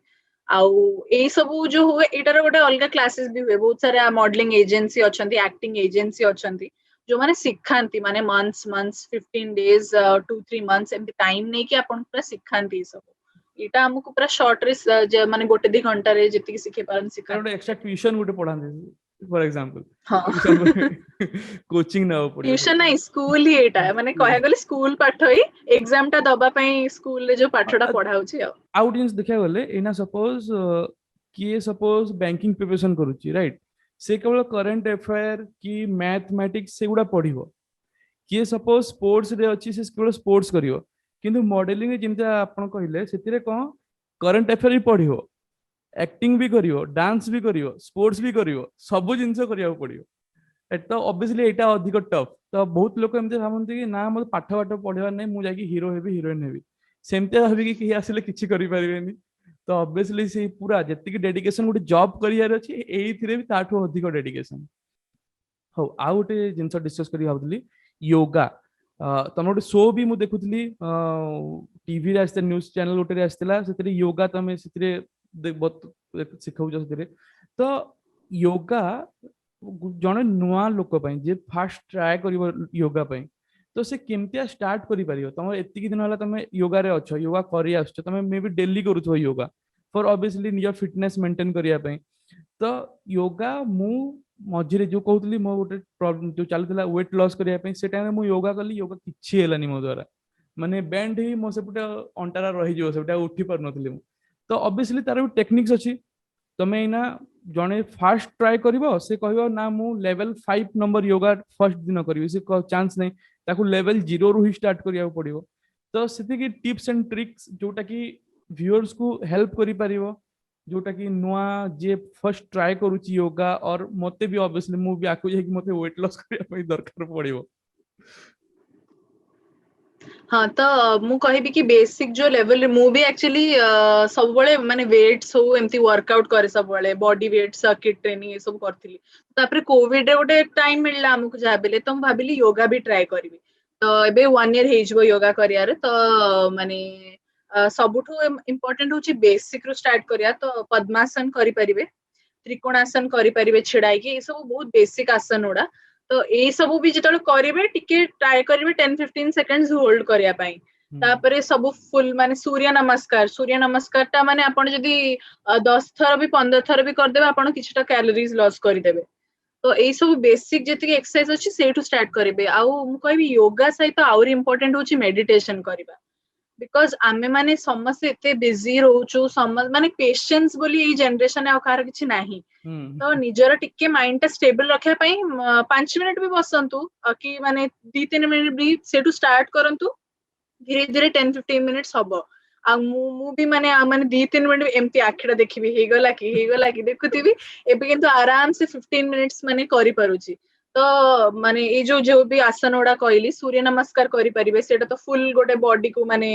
आउ ए सब जो हुए एटार गोटे अलग क्लासेस भी हुए बहुत सारा मॉडलिंग एजेंसी अछंती एक्टिंग एजेंसी अछंती जो माने सिखांती माने मंथ्स 15 डेज 2-3 मंथ्स एमती टाइम नै कि अपन पूरा सिखांती सब एटा हमको पूरा शॉर्ट रे माने गोटे 2 घंटा रे जति कि सिखे पारन सिखा गोटे एक्स्ट्रा ट्यूशन गोटे पढांती फॉर एग्जांपल हां कोचिंग ना पड़ियो ट्यूशन नहीं स्कूल ही एटा माने कहया गले स्कूल पाठ ही एग्जाम टा दबा पई स्कूल रे जो पाठटा पढाउची आउडियंस देखा गले एना सपोज किए सपोज बैंकिंग प्रिपरेशन करूची राइट से केवल करंट अफेयर कि मैथमेटिक्स से गुडा पढिबो किए सपोज स्पोर्ट्स रे अछि से केवल स्पोर्ट्स करियो किंतु मॉडलिंग रे जेमते आपण कहिले सेतिरे कोन करंट अफेयर भी पढियो एक्टिंग भी करियो डांस भी करियो स्पोर्ट्स भी करियो सब जिंस करिया पड़ियो तो ऑब्वियसली एटा अधिक टफ तो बहुत लोक एमते भाबंती कि ना मो पाठ पाठ पढिबार नै मु जाकी हीरो हेबी हीरोइन हेबी सेमते भाबी कि केही आसिले किछि करि परिबेनी तो ऑब्वियसली से पूरा जति कि डेडिकेशन गुटे जॉब करियार अछि एई थिरे भी ताठो अधिक डेडिकेशन हो आ गुटे जिंस डिस्कस करि भाबुली योगा तम गोटे शो भी मु देखुली टीवी रे आस्ते न्यूज चैनल गोटे रे आस्तेला सेतरे योगा तमे सेतरे शिखाऊ से तो योगा जड़े नुआ लोक जे फास्ट ट्राए कर योगा तो से केमतिया स्टार्ट करि परियो तुम एतिकी दिन होला तुम योगा रे अच्छो योगा करि आछो तुम मे बी डेली करूथो yoga for obviously near fitness maintain करिया पई तो योगा मु मझिरे जो कहतली मो गोटे प्रॉब्लम जो चलुला वेट लॉस करिया पई से टाइम मु योगा कली योगा किछि हेलानी मो द्वारा माने बैंड ही मो सेपटे अंटारा रहि जो सेपटे उठी पर नथली मु तो ऑब्वियसली तार भी टेक्निक्स अच्छी तुम्हें ना जड़े फास्ट ट्राए कर से कह ना मु लेवल 5 नंबर योगा फर्स्ट दिन करी से चांस नहीं ताकू लेवल 0 रु ही स्टार्ट करिया पड़िबो तो सेति टिप्स एंड ट्रिक्स जोटा कि व्यूअर्स को हेल्प करि परिबो जोटा कि नुआ जे फर्स्ट ट्राए करूची योगा और मते भी ऑब्वियसली मु भी आकु जे कि मते वेट लॉस करिया पई दरकार पड़िबो हाँ तो मु कहबी कि बेसिक जो लेवल मु भी एक्चुअली सब बळे माने वेट्स हो एमती वर्कआउट करे सब बळे बॉडी वेट सर्किट ट्रेनिंग ये सब करथिली तापर कोविड रे गोटे टाइम मिलला हमकु जाबेले तो हम भाबिली योगा भी ट्राई करबी तो एबे 1 ईयर हेजबो योगा करियारे तो माने सबुठु इंपोर्टेंट होची बेसिक रो स्टार्ट करिया तो पद्मासन करि परिबे त्रिकोणासन करि परिबे छिडाई कि ये सब बहुत बेसिक आसन ओडा तो ए सब भी जेतले करिवे टिके ट्राई करिवे 10-15 सेकंड्स होल्ड करिया पई तापरे सब फुल माने सूर्य नमस्कार ता माने आपण जदी 10 थर भी 15 थर भी कर देबे आपण किछटा कैलोरीज लॉस करि देबे तो ए सब बेसिक जेति एक्सरसाइज अछि सेठु स्टार्ट करिवे आउ मु कहबी योगा सहित और इंपोर्टेंट होछि मेडिटेशन करिबा बिकॉज आमे माने समस्त एते बिजी रहउछु माने पेशेंस बोली ए जनरेशन आ कार किछि नाही तो निजर टिके माइंड टा स्टेबल रखा पई 5 मिनिट भी बसंतु कि माने 2-3 मिनिट भी सेटू स्टार्ट करंतु धीरे धीरे 10-15 मिनिट्स हबो आ मु भी माने 2-3 मिनिट एमती आखिडा देखिबी हे गला कि देखुतीबी एबे किंतु आराम से 15 मिनिट्स माने करि पारुची तो माने ए जो भी आसन ओडा कहली सूर्य नमस्कार करि परिबे सेटा तो फुल गोटे बॉडी को माने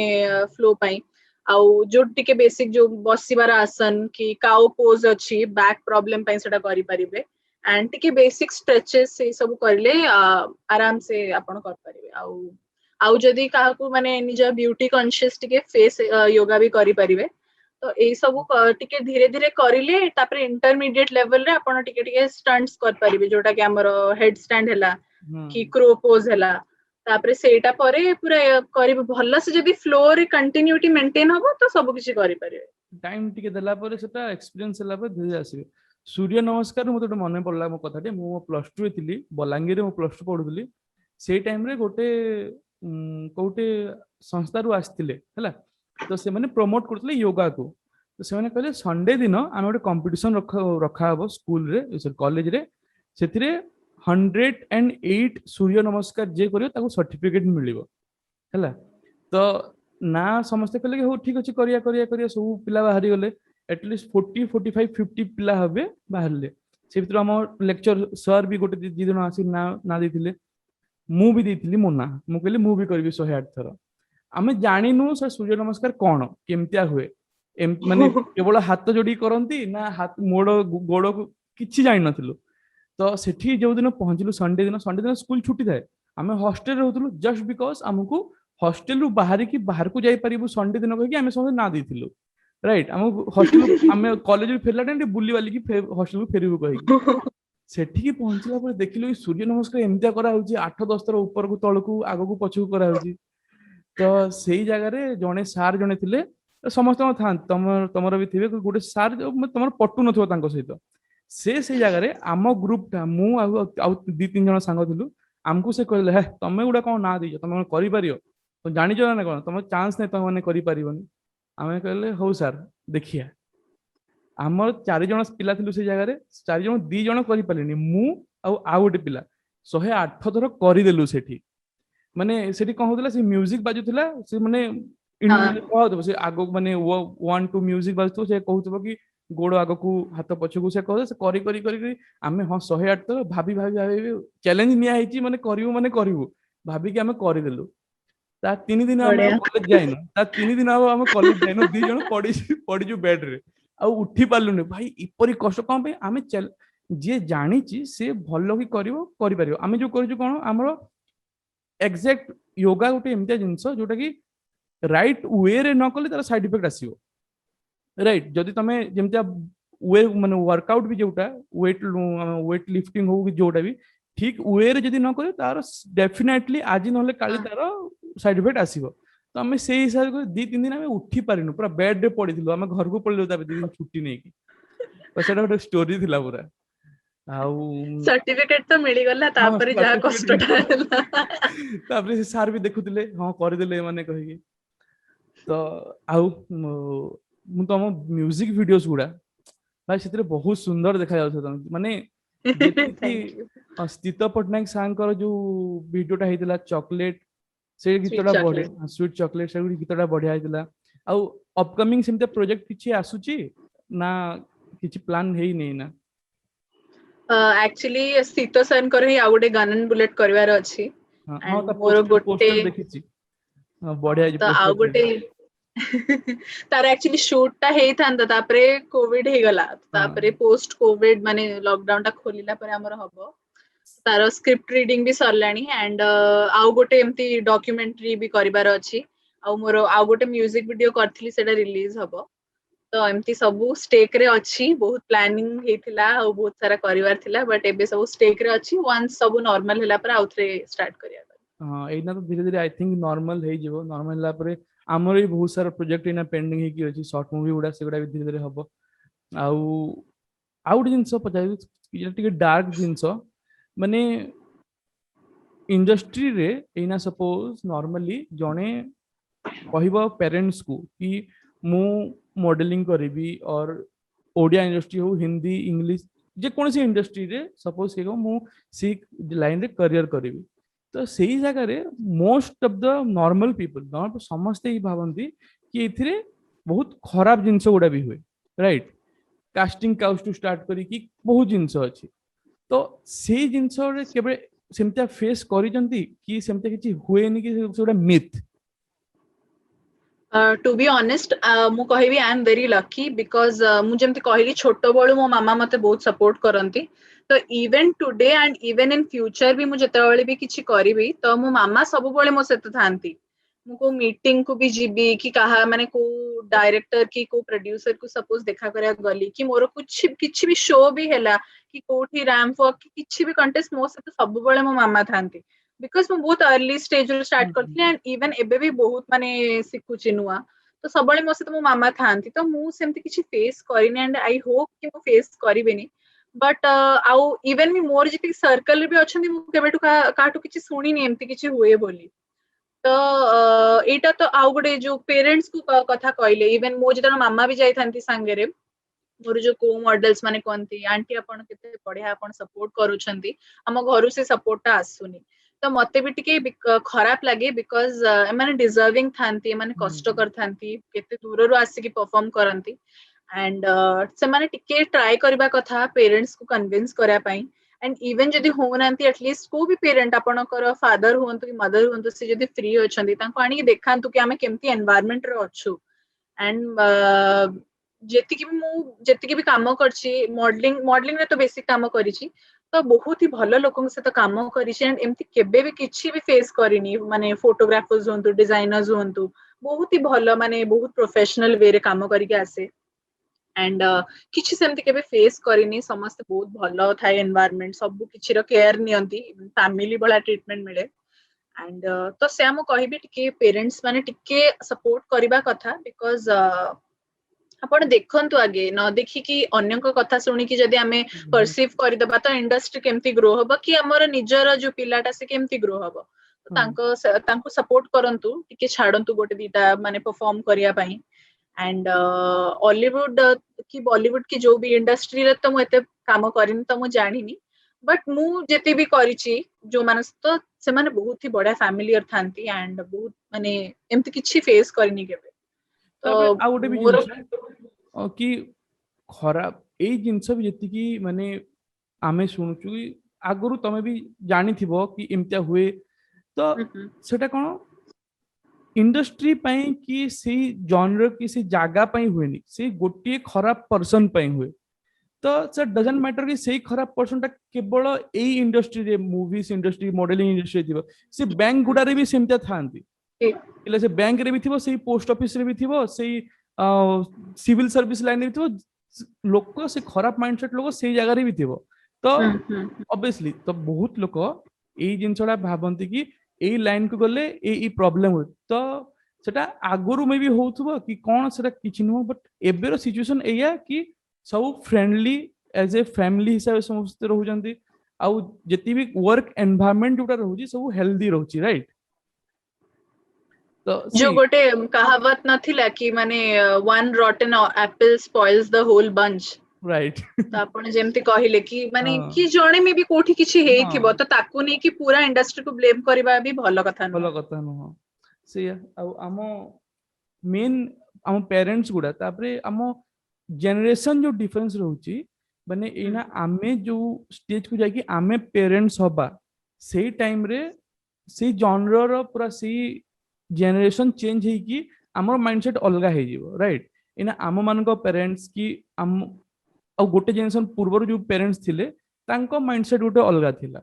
फ्लो पई आउ जो टिके बेसिक जो बसिबार आसन कि काउ पोज अछि बैक प्रॉब्लम पई सेटा करि परिबे एंड टिके बेसिक स्ट्रेचेस से सब करले आराम से आपण कर परिबे आउ जदी काहाकू माने निज ब्यूटी कॉन्शियस टिके फेस योगा भी करि परिबे तो ए सब टिके धीरे धीरे करिले तापर इंटरमीडिएट लेवल रे आपण टिके टिके स्टंट्स कर परिबे जोटा कि हमर हेड स्टैंड हैला कि क्रो पोज हैला तापरे सेटा परे पूरा करिब भल्ला से जदी फ्लो रे कंटिन्यूटी मेंटेन हबो तो सब किछि करि परिबे टाइम टिके देला पर सेटा एक्सपीरियंस होला पर धीरे आसीबे सूर्य नमस्कार मते गोटे मन पड़ला मो कथाटे मु प्लस 2 रे थिली बलांगीर रे मु प्लस 2 पढुथली सेई टाइम रे गोटे कोटे संस्था रु आस्थिले हला तो से माने प्रमोट करथले योगा को तो से माने कहले संडे दिन आमे गोटे कंपटीशन रखा हबो स्कूल रे सर कॉलेज रे सेथिरे 108 सूर्य नमस्कार जे करियो ताको सर्टिफिकेट मिलिबो हला तो ना समस्त कहले हो ठीक अछि करिया करिया करिया सब पिला बाहरी गले एटलिस्ट 40 45 50 पिला हबे बाहरले से भीतर हम लेक्चर सर भी गोटे दी दिन आसी ना देथिले मु भी देथिली मो ना मु कहले मु भी करबी 108 थर आमे जानिनु सर सूर्य नमस्कार कोन केमतिया हुए माने केवल हाथ जोड़ी करंती ना हाथ मोड़ गोड़ किछि जानि नथिलु तो सेठी जो दिन पहुंचलु संडे दिन स्कूल छुट्टी थाए आमे हॉस्टल रहउतलु जस्ट बिकॉज हमकु हॉस्टल रु बाहर को जाई परिबु संडे दिन कहि आमे सब ना देथिलु राइट हम हॉस्टल आमे कॉलेज रे फेरला टाइम बुली वाली की हॉस्टल को फेरिबु कहि सेठी की पहुंचला पर देखिलु सूर्य नमस्कार एमतिया करा होची 8 10 थर ऊपर को तळ को आगो को पछ को करा होची तो सेही जगह रे जने सार जने थिले समस्त था तमर भी थिबे गोटे सार तमर पटु नथो तांको सहित से जगह रे आम ग्रुप टा मु आउ 2-3 जन सांग थिलु आमको से कहले हे तमे गुडा कोन ना दियो तमे करि परियो तो जानि जो ना कोन तमे चांस नै तमे माने करि परिबनी आमे कहले हो सर देखिया हमर 4 जन पिला थिलु से जगह रे 4 जन 2 जन करि पालिनी मु आउ गोटे पिला 108 थर करि देलु सेठी माने सेठी कोन होतला से म्यूजिक बाजुतला से माने कहतो से आगो माने 1 2 म्यूजिक बाजुतो से कहतो कि गोड़ आग को हाथ पछ को से कह से करी करी करी आमे हां 108 तो भाभी भाभी भाभी चैलेंज निया हेची माने करिवु भाभी कि आमे करि देलु ता 3 दिन आमे कॉलेज जाइनो ता 3 दिन आमे कॉलेज जाइनो 2 जन पड़ी जो बेड रे आ उठी पालुने भाई इपरी कष्ट कोन पे आमे जे जानि ची से भलो की करिवो करि परिवो आमे जो करिजु कोन हमरो एग्जैक्ट योगा गोटे एमतिया जिंस जोटा की राइट वे रे न कले तार साइड इफेक्ट आसीबो राइट जदि तमे जेमतिया वे माने वर्कआउट भी जोटा वेट लिफ्टिंग हो जोटा भी ठीक वे रे जदि न करे तार डेफिनेटली आज नहले काली तार साइड इफेक्ट आसीबो तो हमें से हिसाब से 2-3 दिन हमें उठी पारिनु पूरा बेड रे पडिथिलु हमें घर को पळिलु ताबे 2 दिन छुट्टी नै की तो सेटा गोटे स्टोरी थिला पूरा आउ सर्टिफिकेट तो मिली गला तापरे जा कष्टटा हला तापरे से सर भी देखुतिले हां कर देले माने कहि तो आउ मु तो म्यूजिक वीडियोस गुडा भाई सेतरे बहुत सुंदर देखा जाउ माने स्थित पटनायक सांकर जो वीडियोटा हेतिला चॉकलेट से गीतटा बढ़े स्वीट चॉकलेट से गीतटा बढ़िया हेतिला आ अपकमिंग सेमते प्रोजेक्ट किछि आसुची ना किछि प्लान हेई नै ना एक्चुअली स्थित सांकर ही आ गोटे गन एंड बुलेट करवार अछि हां ता पोस्टर देखिछि बढ़िया जे पोस्टर आ गोटे तार एक्चुअली शूट टा हेई थांदा तापरे कोविड हे गला तापरे पोस्ट कोविड माने लॉकडाउन टा खोलिला पर हमर हबो तार स्क्रिप्ट रीडिंग भी सरलानी एंड आउ गोटे एमती डॉक्यूमेंटरी भी करिवार अछि आ मोर आउ गोटे म्यूजिक वीडियो करथिली सेटा रिलीज हबो तो एमती सब स्टेक रे अछि बहुत प्लानिंग हेतिला आ बहुत सारा करिवार थिला बट एबे सब स्टेक रे अछि वंस सब नॉर्मल हैला पर आउथरे स्टार्ट करिया हां एना तो धीरे धीरे आई थिंक नॉर्मल हे जिवो नॉर्मल ला पर आमर भी बहुत सारा प्रोजेक्ट इना पेंडिंग हे की अछि शॉर्ट मूवी गुडा से गुडा भी धीरे धीरे हबो आउ आउट जिंस पचाइ टिके डार्क जिंस माने इंडस्ट्री रे एना सपोज नॉर्मली जने कहबो पेरेंट्स को कि मु मॉडलिंग करिवि और ओडिया इंडस्ट्री हो हिंदी इंग्लिश जे कोनसी इंडस्ट्री रे सपोज के मु सी लाइन रे करियर करिवि तो सही जगह रे most of the normal people समस्ते ही भावंती कि एथिरे बहुत खराब जिंस गुडा भी हुए right casting couch to start करी कि बहुत जिंस अछि तो सेही जिंस रे केबे सेमता फेस करिजंती कि सेमता किछि हुएनी कि सेडा मिथ टू बी ऑनेस्ट मु कहिबी I am very lucky because मु जेमति कहली छोटो बळु मो मामा मते बहुत सपोर्ट करंती तो even today and even in future भी मु जेतेबेले भी किछि करिवि तो मो मामा सब बळे मो सहित थांती मु को मीटिंग को भी जीबी कि कहा माने को डायरेक्टर की को प्रोड्यूसर को सपोज देखा करया गली कि मोर कुछ किछि भी शो भी हैला कि कोठी रैंप वॉक कि किछि भी कंटेस्ट मो सहित सब बळे मो मामा थांती बिकॉज मैं बहुत अर्ली स्टेज ରୁ स्टार्ट करथली एंड इवन एबे भी बहुत माने सिखुची नुआ तो सबले मो से तो मो मामा थांती तो मु सेमती किछि फेस करिनी एंड आई होप कि मो फेस करिबेनी बट आउ इवन भी मोर जति सर्कल भी अछंती मु केबेटु काटु किछि सुनिनी एमती किछि हुए बोली तो एटा तो आउ गुडे जो पेरेंट्स को कथा कहले इवन मो जतर मामा भी जाई थांती संगेरे मोर जो को मॉडल्स माने कोनती आंटी आपण केते पढिया आपण सपोर्ट करूछंती हम घरु से सपोर्टटा आसुनी तो मते भी टिके खराब लागे बिकॉज माने डिजर्विंग थांती माने कष्ट कर थांती केते दूर रो आसी की परफॉर्म करंती एंड से माने टिके ट्राई करबा कथा पेरेंट्स को कन्विंस करा पई एंड इवन जदि होनांती एटलीस्ट को भी पेरेंट आपणकर फादर हुंतु कि मदर हुंतु से जदि फ्री अछंती तांको आनी देखांतु कि हमें केमती एनवायरनमेंट रे अछु एंड जेतिकी भी काम करछि मॉडलिंग रे तो बेसिक काम करिछि तो बहुत ही भलो लोकन से तो काम करिछि एंड एमती केबे भी किछि भी फेस करिनी माने फोटोग्राफर्स होंतु डिजाइनर्स होंतु बहुत ही भलो माने बहुत प्रोफेशनल वे रे काम करके आसे एंड किछि सेमती केबे फेस करिनी समस्त बहुत भलो थाए एनवायरनमेंट सब किछि रो केयर नियंती फैमिली बला ट्रीटमेंट मिले एंड तो से हम कहिबी टिके पेरेंट्स माने टिके सपोर्ट करबा कथा बिकॉज आपण देखंतु आगे न देखि कि अन्यक कथा सुनी कि जदि हमें परसीव कर दबा तो इंडस्ट्री केमती ग्रो हबो कि हमर निजर जो पिलाटा से केमती ग्रो हबो तो तांको सपोर्ट करंतु टिके छाडंतु गोटे दीटा माने परफॉर्म करिया पई एंड हॉलीवुड कि बॉलीवुड की जो भी इंडस्ट्री रे तो मु एते काम करिन तो मु जानिनी बट मु जेते भी करिछि जो मानस तो से माने बहुत ही बड़ा फैमिलियर थांती एंड बहुत माने एमती किछि फेस करनी केबे तापर आ गोटे भी मोर जिंस कि खराब एई जिंस भी जति कि माने आमे सुनुचु कि आगरु तमे भी जानि थिबो कि इम्तिया हुए तो सेटा कोन इंडस्ट्री पई कि से जॉनर की से जागा पई हुएनी से गोटे खराब पर्सन पई हुए तो सर डजंट मैटर कि से खराब पर्सन ता केवल एई इंडस्ट्री रे मूवीज इंडस्ट्री मॉडलिंग इंडस्ट्री थिबो से बैंक गुडा रे भी सेमता थांती इले से बैंक रे भी थिबो से पोस्ट ऑफिस रे भी थिबो से सिविल सर्विस लाइन रे भी थिबो लोक से खराब माइंडसेट लोक से जगह रे भी थिबो तो ऑब्वियसली तो बहुत लोक एई जिंसडा भाबंती कि एई लाइन को गले एई प्रॉब्लम हो तो सेटा आगुरु में भी होउथबो कि कोन सेटा किछि नो बट एबेरो सिचुएशन एया कि सब फ्रेंडली एज ए फैमिली हिसाब से समस्त रहउजंती आउ जति भी वर्क एनवायरनमेंट जोटा रहउजी सब हेल्दी रहउची राइट तो जो गोटे कहावत नथिला कि माने one rotten apple spoils the whole bunch right तो आपण जेमती कहिले कि माने कि जणे में भी कोठी किछि हेइथिबो तो ताकू नै कि पूरा इंडस्ट्री को ब्लेम करबा भी भलो कथा न से आम मेन आम पेरेंट्स गुडा तापरे आम जनरेशन जो डिफरेंस रहउची माने एना आमे जो स्टेज को जाकी आमे पेरेंट्स हबा से टाइम रे से जॉनर रो पूरा से जनरेशन चेंज है कि आमर माइंडसेट अलग है जीवो राइट एना आम मान को पेरेंट्स की आम आ गोटे जनरेशन पूर्व जो पेरेंट्स थिले तांको माइंडसेट गोटे अलग थिला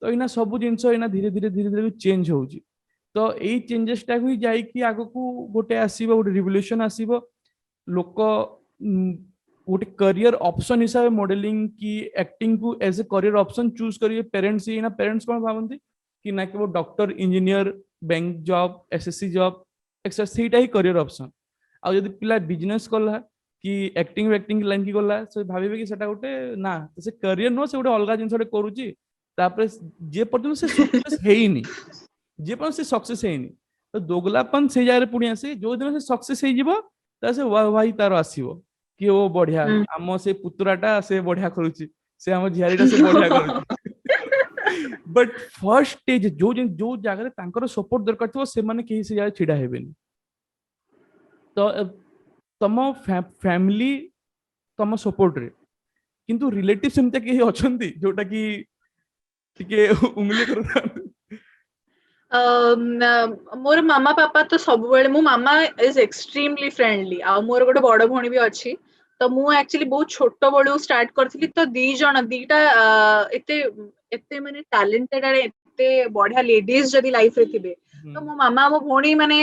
तो एना सब जिंस एना धीरे धीरे चेंज होउची तो एई चेंजेस टा भी जाई कि आगो को गोटे आसीबो गोटे रिवोल्यूशन आसीबो लोक गोटे करियर ऑप्शन हिसाब मॉडलिंग की एक्टिंग को as a career option choose करिए पेरेंट्स ही ना पेरेंट्स कोन भाबंती कि ना कि वो doctor engineer bank job SSC job एक्सेस सीटा ही करियर ऑप्शन आ यदि पिला बिजनेस करला कि एक्टिंग लाइन की गला से भाबे कि सेटा गोटे ना से करियर नो से गोटे अलग जिंस करूची तापर जे पर्यंत से सक्सेस हेइनी जे पर्यंत से सक्सेस हेइनी तो दोगलापन से जारे पुणी आसे जो दिन से सक्सेस हे जीवो ता से वाही तार आसीबो कि वो बढ़िया आम से पुतराटा से बढ़िया करूची से आम झियारीटा से बढ़िया करूची बट फर्स्ट स्टेज जो जगह तांकर सपोर्ट दरकार थो से माने केही से जगह छिडा हेबेनी तो तम फैमिली तम सपोर्ट रे किंतु रिलेटिव सेमते केही अछंती जोटा कि टिके उंगली करता मोर मामा पापा तो सब बेले मो मामा इज एक्सट्रीमली फ्रेंडली आ मोर गोटे बड़ भणी भी अछि तो मु एक्चुअली बहुत छोट बळू स्टार्ट करथि तो दीटा एते एते माने टैलेंटेड एते बढ़िया लेडीज जदी लाइफ रे थिबे तो मो मामा मो भणी माने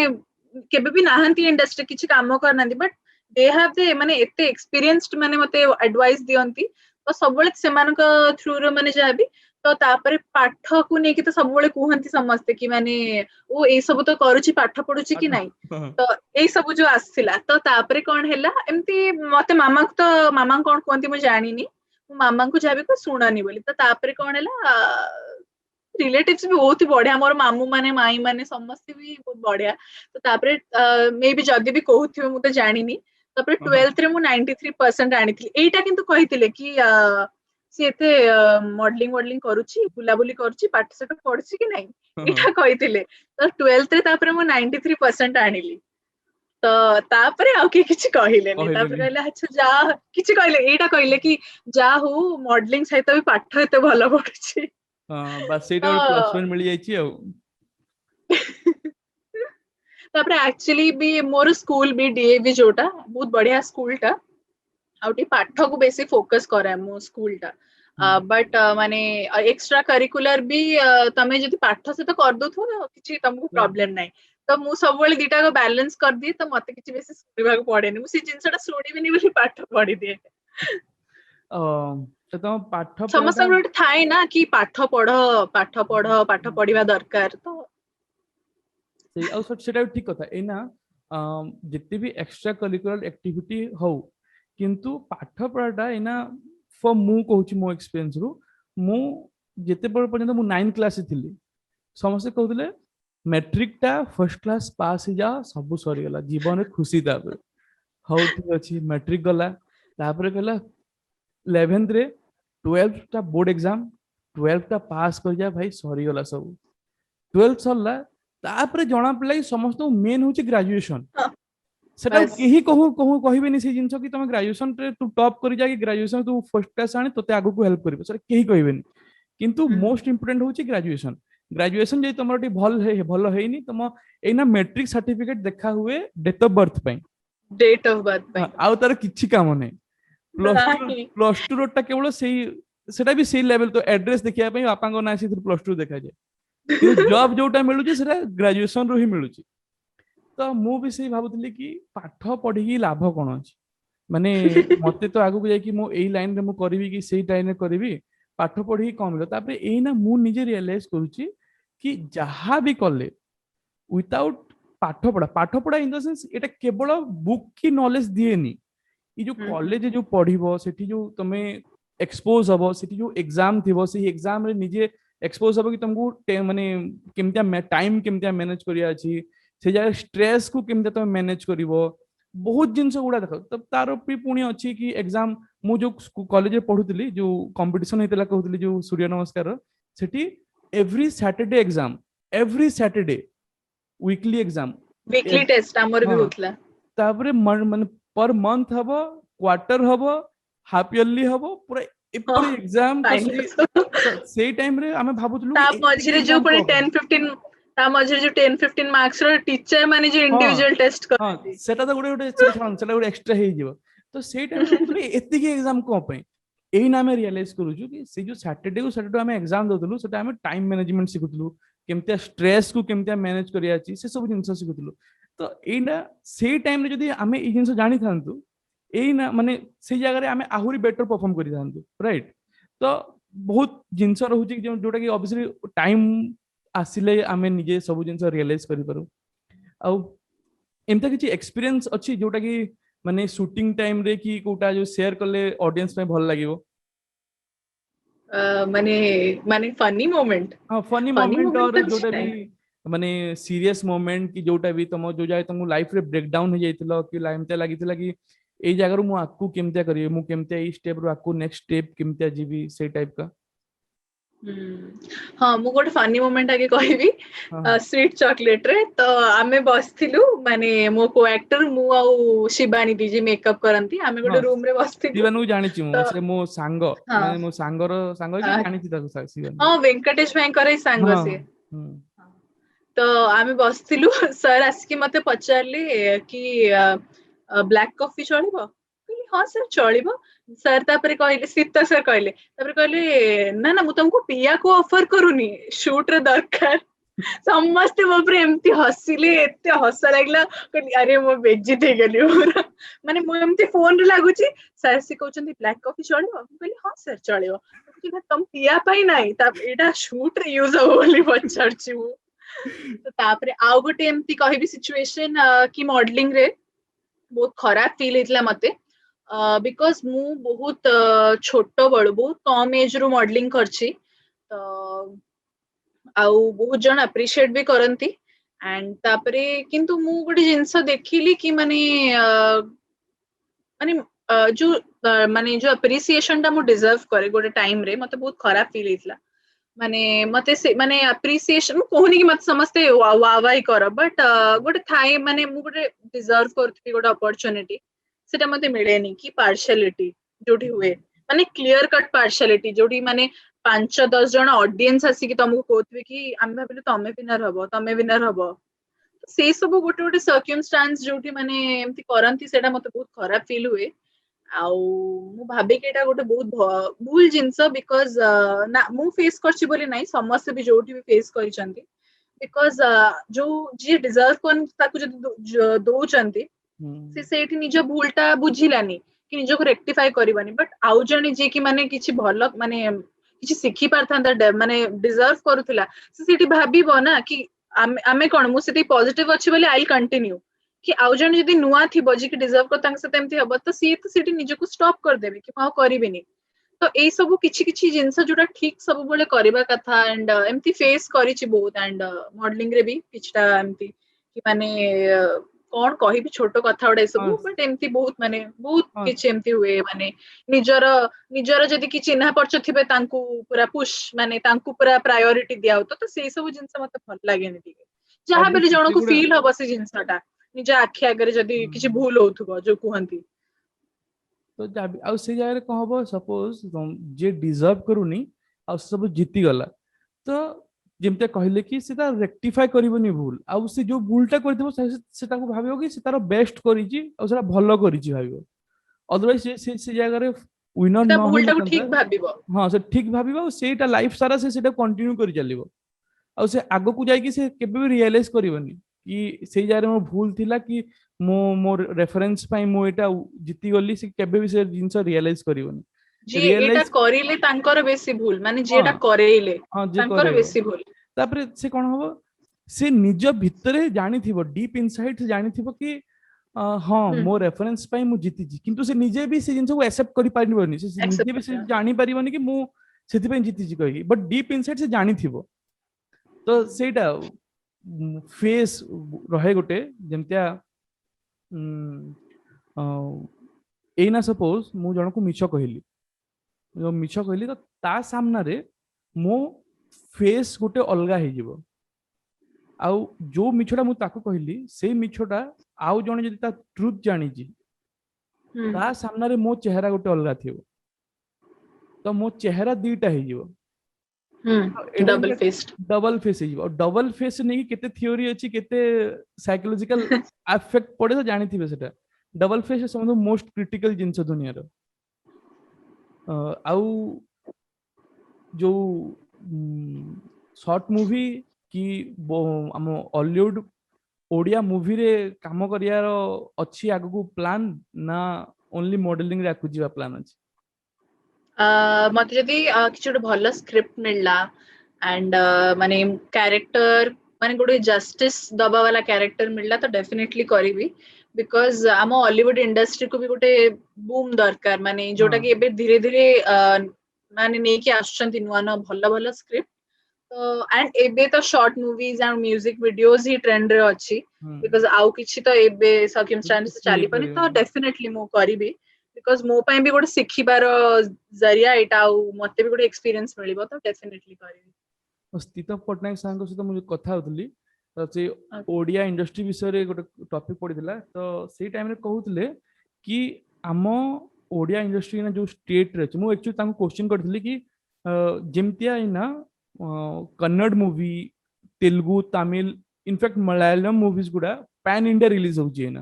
केबे भी नाहंती इंडस्ट्री किछि काम करनांती बट दे हैव दे माने एते एक्सपीरियंस्ड माने मते एडवाइस दियंती तो सब बेले सेमानक थ्रू रो माने जाबी तो तापर पाठ को नेकी तो सब बेले कहंती समस्ते कि माने ओ ए सब तो करूची पाठ पढुची कि नाही तो ए सब जो आसिला तो तापर कोन हैला एमती मते मामा कोन कोंती मु जानिनी मु मामा को जाबे को सुनानी बोली तो तापर कोन हैला रिलेटिव्स भी बहुत ही बढ़िया मोर मामू माने माई माने समस्त भी बहुत बढ़िया तो तापर मे भी जदी भी कहउथिबे मु तो जानिनी तापर 12th रे मु 93% आनिथिली एटा किंतु कहिथिले कि सी एते मॉडलिंग करूची बुलाबुली करूची पाठ साठ पढुची कि नाही एटा कहिथिले तो 12th रे तापर मु 93% आनिली तो तापर आ के किछि कहिलेनी तापर कहले अच्छा जा किछि कहले एटा कहले कि जा हो मॉडलिंग सहित भी पाठ एते भलो पढुची हां बस सेटा प्लस 1 मिल जाईची आ तापर एक्चुअली भी मोर स्कूल भी डीएवी जोटा बहुत बढ़िया स्कूल टा आउटी पाठ को बेसी फोकस करे मो स्कूल टा बट माने एक्स्ट्रा करिकुलर भी तमे जति पाठ से तो कर दो थो किछि तुमको प्रॉब्लम नाही तो मु सब बेले दीटा को बैलेंस कर दी तो मते किछि बेसी सुनिबा को पड़ेनी मु सी जिंसटा सुनिबी नि बोली पाठ पढी दिए तो तुम पाठ समस्त गोटे थाए ना कि पाठ पढ़िबा दरकार तो से आ सेटा ठीक कथा एना जिते भी एक्स्ट्रा करिकुलर एक्टिविटी हो किंतु पाठ पढ़ाटा एना फॉर मु कहूची मो एक्सपीरियंस रु मु जेते पर्यंत मु 9th क्लास थिली समस्त कहउतले मैट्रिक टा फर्स्ट क्लास पास ही जा सब सरी गला जीवन में खुशी तापर हो ठीक अछि मैट्रिक गला तापर कहला 11th रे 12th टा बोर्ड एग्जाम 12th टा पास कर जा भाई सरी गला सब 12th सरला तापर जणा पड़ला कि समस्त मेन होची ग्रेजुएशन सेटा केही कहबेनी से जिंस कि तुम ग्रेजुएशन रे तू टॉप करि जा कि ग्रेजुएशन तू फर्स्ट क्लास आने तोते आगु को हेल्प करबे सेटा केही कहबेनी किंतु मोस्ट इंपोर्टेंट होची ग्रेजुएशन जे तुमर भल हेनी तुम एना मैट्रिक सर्टिफिकेट देखा हुए डेट ऑफ बर्थ पे आउ तार किछि काम नै प्लस 2 रोटा केवल सेटा भी सेही लेवल तो एड्रेस देखिया पई बापा को ना से प्लस 2 देखा जाय जॉब जोटा मिलुची सेटा ग्रेजुएशन रो ही मिलुची तो मु भी से भाबुतली कि पाठ पढ़ी लाभ कोन अछि माने मते तो आगु जाय कि मो एई लाइन रे मु करबी कि सेई लाइन रे करबी पाठ पढ़ी कम मिलो तापर एई ना मु निजे रियलाइज करूची कि जहा भी कले विदाउट पाठ पढ़ा इन द सेंस एटा केवल बुक की नॉलेज दिएनी ई जो कॉलेज जो पढ़िबो सेठी जो तमे एक्सपोज हबो सेठी जो एग्जाम थिबो से एग्जाम रे निजे एक्सपोज हबो कि तुमको माने केमतिया टाइम केमतिया मैनेज करिया अछि से जगह स्ट्रेस को केमतिया तुम मैनेज करिवो बहुत जिनस गुडा देख तब तार भी पुणी अछि कि एग्जाम मु जो कॉलेज में पढुतली जो कंपटीशन हेतला कहउतली जो सूर्य नमस्कार सेठी every Saturday weekly exam weekly test हमर भी होतला तापरे मन पर मंथ हबो क्वार्टर हबो हाफ ईयरली हबो पूरा एपर एग्जाम से टाइम रे हमें भाबुतलु ता मझिरे जो पड़े 10-15 ता मझिरे जो 10-15 मार्क्स रो टीचर माने जो इंडिविजुअल टेस्ट कर सेटा तो गुडे सेटा गुडे एक्स्ट्रा हे जिवो तो से टाइम रे भाबुतलु एति के एग्जाम को पई एही ना हमें रियलाइज करू कि से जो सैटरडे को सैटरडे हमें एग्जाम दउतलु सेटा हमें टाइम मैनेजमेंट सिखुतलु केमतिया स्ट्रेस को केमतिया मैनेज करिया छी से सब जिंस सिखुतलु तो एना से टाइम रे जदी हमें ई जिंस जानि थांतु एई ना माने से जगह रे हमें आहुरी बेटर परफॉर्म करि थांतु राइट तो बहुत जिंस रहउची जोटा कि ऑब्वियसली टाइम आसिले आमे निजे सब जिंस रियलाइज करि पारू आ एमता किछि एक्सपीरियंस अछि जोटा कि माने शूटिंग टाइम रे कि कोटा जो शेयर करले ऑडियंस में भल लागिवो माने फनी मोमेंट हां फनी मोमेंट और जोटा भी माने सीरियस मोमेंट कि जोटा भी तुम जो जाय तुम लाइफ रे ब्रेक डाउन हो जाइतलो कि लाइम ते लागितला कि एई जगह रु मु आकू केमते करिवे मु केमते ई स्टेप रु आकू नेक्स्ट स्टेप केमते जीवी से टाइप का हाँ मु गोटे फनी मोमेंट आगे कहबी स्वीट चॉकलेट रे तो आमे बसथिलु माने मो को एक्टर मु आ शिबानी दीजी मेकअप करंती आमे गोटे रूम रे बसथिलु शिबानी जानि छि मु से मो सांग माने मो सांगर सांग कि जानि छि ताको शिबानी हां वेंकटेश भाई करे सांग से तो आमे बसथिलु सर आसकी मते पचारले कि ब्लैक कॉफी चलिबो हाँ सर चलिबो सर तापरे कहले सीता सर कहले तापरे कहले ना ना मु तुमको पिया को ऑफर करूनी शूट रे दरकार समस्त मोपरे एमती हसिले एते हस लागला कहली अरे मो बेइज्जत हे गेली पूरा ମାନେ ମୁଁ ଏମିତି ଫୋନ ରେ ଲାଗୁଛି ସାର୍ ସେ କହୁଛନ୍ତି ବ୍ଲାକ୍ କଫି ଚଳିବ ମୁଁ କହିଲି ହଁ ସାର୍ ଚଳିବ ତମ ପିଇବା ପାଇଁ ନାହିଁ ଏଇଟା ସୁଟ ରେ ୟୁଜ ହବ ବୋଲି ପଚାରୁଛି ମୁଁ ତ ତାପରେ ଆଉ ଗୋଟେ ଏମିତି କହିବି ସିଚୁଏସନ କି ମଡେଲିଂ ରେ ବହୁତ ଖରାପ ଫିଲ୍ ହେଇଥିଲା ମତେ ବିକଜ ମୁଁ ବହୁତ ଛୋଟ ବେଳୁ ବହୁତ କମ ଏଜ ରୁ ମଡେଲିଂ କରିଛି ତ ଆଉ ବହୁତ ଜଣ ଆପ୍ରିସିଏଟ ବି କରନ୍ତି ଆଣ୍ଡ ତାପରେ କିନ୍ତୁ ମୁଁ ଗୋଟେ ଜିନିଷ ଦେଖିଲି କି ମାନେ ମାନେ ଯୋଉ ମାନେ ଯୋଉ ଆପ୍ରିସିଏସନ ଟା ମୁଁ ଡିଜର୍ଭ କରେ ଗୋଟେ ଟାଇମ ରେ ମତେ ବହୁତ ଖରାପ ଫିଲ୍ ହେଇଥିଲା ମାନେ ମତେ ସେ ମାନେ ଆପ୍ରିସିଏସନ ମୁଁ କହୁନି କି ମତେ ସମସ୍ତେ ୱାଇ କର ବଟ୍ ଗୋଟେ ଥାଏ ମାନେ ମୁଁ ଗୋଟେ ଡିଜର୍ଭ କରୁଥିବି ଗୋଟେ ଅପରଚୁନିଟି ସେଟା ମତେ ମିଳେନି କି ପାର୍ସିଆଲିଟି ଯୋଉଠି ହୁଏ ମାନେ କ୍ଲିୟର କଟ୍ ପାର୍ସିଆଲିଟି ଯୋଉଠି ମାନେ 5-10 ଜଣ ଅଡିଏନ୍ସ ଆସିକି ତମକୁ କହୁଥିବେ କି ଆମେ ଭାବିଲୁ ତମେ ୱିନର ହବ ସେଇ ସବୁ ଗୋଟେ ଗୋଟେ ସର୍କମଷ୍ଟାନ୍ସ ଯୋଉଠି ମାନେ ଏମିତି କରନ୍ତି ସେଇଟା ମତେ ବହୁତ ଖରାପ ଫିଲ୍ ହୁଏ ଆଉ ମୁଁ ଭାବେ କି ଏଇଟା ଗୋଟେ ବହୁତ ଭୁଲ ଜିନିଷ ବିକଜ ନା ମୁଁ ଫେସ୍ କରିଛି ବୋଲି ନାହିଁ ସମସ୍ତେ ବି ଯୋଉଠି ବି ଫେସ୍ କରିଛନ୍ତି ବିକଜ ଯୋଉ ଯିଏ ଡିଜର୍ଭ କରନ୍ତି ତାକୁ ଯଦି ଦଉଛନ୍ତି ସେ ସେଇଠି ନିଜ ଭୁଲ ଟା ବୁଝିଲାନି କି ନିଜକୁ ରେକ୍ଟିଫାଏ କରିବାନି ବଟ୍ ଆଉ ଜଣେ ଯିଏ କି ମାନେ କିଛି ଭଲ ମାନେ କିଛି ଶିଖି ପାରିଥାନ୍ତା ମାନେ ଡିଜର୍ଭ କରୁଥିଲା ସେ ସେଠି ଭାବିବ ନା କି ଆମେ କଣ ମୁଁ ସେଠି ପଜିଟିଭ ଅଛି ବୋଲି ଆଇ କଣ୍ଟିନ୍ୟୁ କି ଆଉ ଜଣେ ଯଦି ନୂଆ ଥିବ ଯିଏ କି ଡିଜର୍ଭ କର ତାଙ୍କ ସହିତ ଏମିତି ହବ ତ ସିଏ ତ ସେଠି ନିଜକୁ ଷ୍ଟପ୍ କରିଦେବେ କି ମୁଁ ଆଉ କରିବିନି ତ ଏଇ ସବୁ କିଛି କିଛି ଜିନିଷ ଯୋଉଟା ଠିକ ସବୁବେଳେ କରିବା କଥା ଆଣ୍ଡ ଏମିତି ଫେସ୍ କରିଛି ବହୁତ ଆଣ୍ଡ ମଡେଲିଂ ରେ ବି କିଛିଟା ଏମିତି କି ମାନେ କଣ କହିବି ଛୋଟ କଥା ଗୁଡା ଏ ସବୁ ବଟ୍ ଏମିତି ବହୁତ ମାନେ ବହୁତ କିଛି ଏମିତି ହୁଏ ମାନେ ନିଜର ଯଦି କି ଚିହ୍ନା ପରିଚୟ ଥିବେ ତାଙ୍କୁ ପୁରା ପୁsh ମାନେ ତାଙ୍କୁ ପୁରା ପ୍ରାୟୋରିଟି ଦିଆହଉତ ତ ସେଇ ସବୁ ଜିନିଷ ମତେ ଭଲ ଲାଗେନି ଟିକେ ଯାହା ବି ଜଣକୁ ଫିଲ୍ ହବ ସେ ଜିନିଷ ଟା ନିଜ ଆଖି ଆଗରେ ଯଦି କିଛି ଭୁଲ ହଉଥିବ ଯୋଉ କୁହନ୍ତି ତ ଆଉ ସେଇ ଜାଗାରେ କଣ ହବ ସପୋଜ ଯିଏ ଡିଜର୍ଭ କରୁନି ଆଉ ସବୁ ଜିତିଗଲା ତ ଯେମିତି କହିଲେ କି ସେ ରେକ୍ଟିଫାଏ କରିବନି ଭୁଲ ଆଉ ସେ ଯୋଉ ଭୁଲଟା କରିଥିବ ସେ ତାକୁ ଭାବିବ କି ସେ ତାର ବେଷ୍ଟ କରିଛି ଆଉ ସେଟା ଭଲ କରିଛି ଭାବିବ ଅଦରୱାଇଜ ସେ ଜାଗାରେ ୱିନର ତା ନ ଭୁଲ ଟାକୁ ହେଇନଥାନ୍ତା ଠିକ ଭାବିବ ହଁ ସେ ଠିକ ଭାବିବ ଆଉ ସେଇଟା ଲାଇଫ ସାରା ସେ ସେଇଟା କଣ୍ଟିନ୍ୟୁ କରି ଚାଲିବ ଆଉ ସେ ଆଗକୁ ଯାଇକି ସେ କେବେ ବି ରିଏଲାଇଜ କରିବନି କି ସେଇ ଜାଗାରେ ମୋ ଭୁଲ ଥିଲା କି ମୁଁ ମୋ ରେଫରେନ୍ସ ପାଇଁ ମୁଁ ଏଇଟା ଜିତିଗଲି ସେ କେବେ ବି ସେ ଜିନିଷ ରିଏଲାଇଜ କରିବନି ଯିଏ ଏଇଟା ରିଏଲାଇଜ କରିଲେ ତାଙ୍କର ବେଶୀ ଭୁଲ ମାନେ ହଁ ଯିଏଟା କରେଇଲେ ହଁ ଯିଏ ତାଙ୍କର କରେଇବ ବେଶୀ ଭୁଲ ତାପରେ ସେ କଣ ହବ ସେ ନିଜ ଭିତରେ ଜାଣିଥିବ ଡିପ୍ ଇନସାଇଟ୍ ସେ ଜାଣିଥିବ କି ହଁ ହୁଁ ମୋ ରେଫରେନ୍ସ ପାଇଁ ମୁଁ ଜିତିଛି କିନ୍ତୁ ସେ ନିଜେ ବି ସେ ଜିନିଷକୁ ଆକ୍ସେପ୍ଟ କରିପାରିବନି ସେ ନିଜେ ବି ସେ accept ଜାଣିପାରିବନି କି ମୁଁ ସେଥିପାଇଁ ଜିତିଛି କହିକି ବଟ୍ ଡିପ୍ ଇନସାଇଟ୍ ସେ ଜାଣିଥିବ ତ ସେଇଟା ଫେସ୍ ରହେ ଗୋଟେ ଯେମିତିଆ ଏଇନା ସପୋଜ ମୁଁ ଜଣକୁ ମିଛ କହିଲି ମିଛ କହିଲି ତ ତା ସାମ୍ନାରେ ମୋ ଫେସ୍ ଗୋଟେ ଅଲଗା ହେଇଯିବ ଆଉ ଯୋଉ ମିଛଟା ମୁଁ ତାକୁ କହିଲି ସେଇ ମିଛଟା ଆଉ ଜଣେ ଯଦି ତା ଟ୍ରୁଥ ଜାଣିଛି ହୁଁ ତା ସାମ୍ନାରେ ମୋ ଚେହେରା ଗୋଟେ ଅଲଗା ଥିବ ତ ମୋ ଚେହେରା ଦିଟା ହେଇଯିବ ହୁଁ ଏଇଟା ଡବଲ ଯେମିତି ଫେସ୍ଡ ଡବଲ ଫେସ୍ ହେଇଯିବ ଆଉ ଡବଲ ଫେସ୍ ନେଇକି କେତେ ଥିଓରି ଅଛି କେତେ ସାଇକୋଲୋଜିକାଲ ଆଫେକ୍ଟ ପଡେ ତ ଜାଣିଥିବେ ସେଟା ଡବଲ ଫେସ୍ ସମସ୍ତଙ୍କୁ ମୋଷ୍ଟ କ୍ରିଟିକାଲ ଜିନିଷ ଦୁନିଆର ଆଉ ଯୋଉ ସର୍ଟ ମୁଭି କି ଆମ ଅଲିଉଡ ଓଡିଆ ମୁଭିରେ କାମ କରିବାର ଅଛି ଆଗକୁ ପ୍ଲାନ୍ ନା ଓନ୍ଲି ମଡେଲିଂ ରେ ଆଗକୁ ଯିବା ପ୍ଲାନ୍ ଅଛି ମତେ ଯଦି କିଛି ଗୋଟେ ଭଲ ସ୍କ୍ରିପ୍ଟ ମିଳିଲା ଆଣ୍ଡ ମାନେ କ୍ୟାରେକ୍ଟର ମାନେ ଗୋଟେ ଜଷ୍ଟିସ ଦବା ବାଲା କ୍ୟାରେକ୍ଟର ମିଳିଲା ତ ଡେଫିନେଟଲି କରିବି ବିକଜ ଆମ ଅଲିଉଡ ଇଣ୍ଡଷ୍ଟ୍ରିକୁ ବି ଗୋଟେ ବୁମ୍ ଦରକାର ମାନେ ହଁ ଯୋଉଟା କି ଏବେ ଧୀରେ ଧୀରେ ମାନେ ନେଇକି ଆସୁଛନ୍ତି ନୂଆ ନୂଆ ଭଲ ଭଲ ସ୍କ୍ରିପ୍ଟ ତ ଆଣ୍ଡ ଏବେ ତ short movies and music videos ହି ଟ୍ରେଣ୍ଡରେ ଅଛି ହୁଁ ବିକଜ ଆଉ କିଛି ତ ଏବେ କିଛି ଚାଲିପାରି ତ ହେଇପାରିବନି ଡେଫିନେଟଲି ମୁଁ କରିବି ବିକଜ ମୋ ପାଇଁ ବି ଗୋଟେ ଶିଖିବାର ଜରିଆ ଏଇଟା ଆଉ ମତେ ବି ଗୋଟେ ଏକ୍ସପିରିଏନ୍ସ ମିଳିବ ତ ଡେଫିନେଟଲି କରିବି ସ୍ଥିତ ପଟ୍ଟନାୟକ ସାରଙ୍କ ସହିତ ମୁଁ କଥା ହଉଥିଲି ତ ସେ Okay. ଓଡିଆ ଇଣ୍ଡଷ୍ଟ୍ରି ବିଷୟରେ ଗୋଟେ ଟପିକ ପଡିଥିଲା ତ ସେଇ ଟାଇମରେ କହୁଥିଲେ କି ଆମ ଓଡିଆ ଇଣ୍ଡଷ୍ଟ୍ରି ଯୋଉ ଷ୍ଟେଟରେ ଅଛି ମୁଁ ଆକ୍ଚୁଆଲି ତାଙ୍କୁ କୋଶ୍ଚିନ୍ କରିଥିଲି କି ଯେମିତିଆ ଏଇନା Kannada movie Telugu Tamil in fact Malayalam movies ଗୁଡା ପାନ୍ ଇଣ୍ଡିଆ ରିଲିଜ ହଉଛି ଏଇନା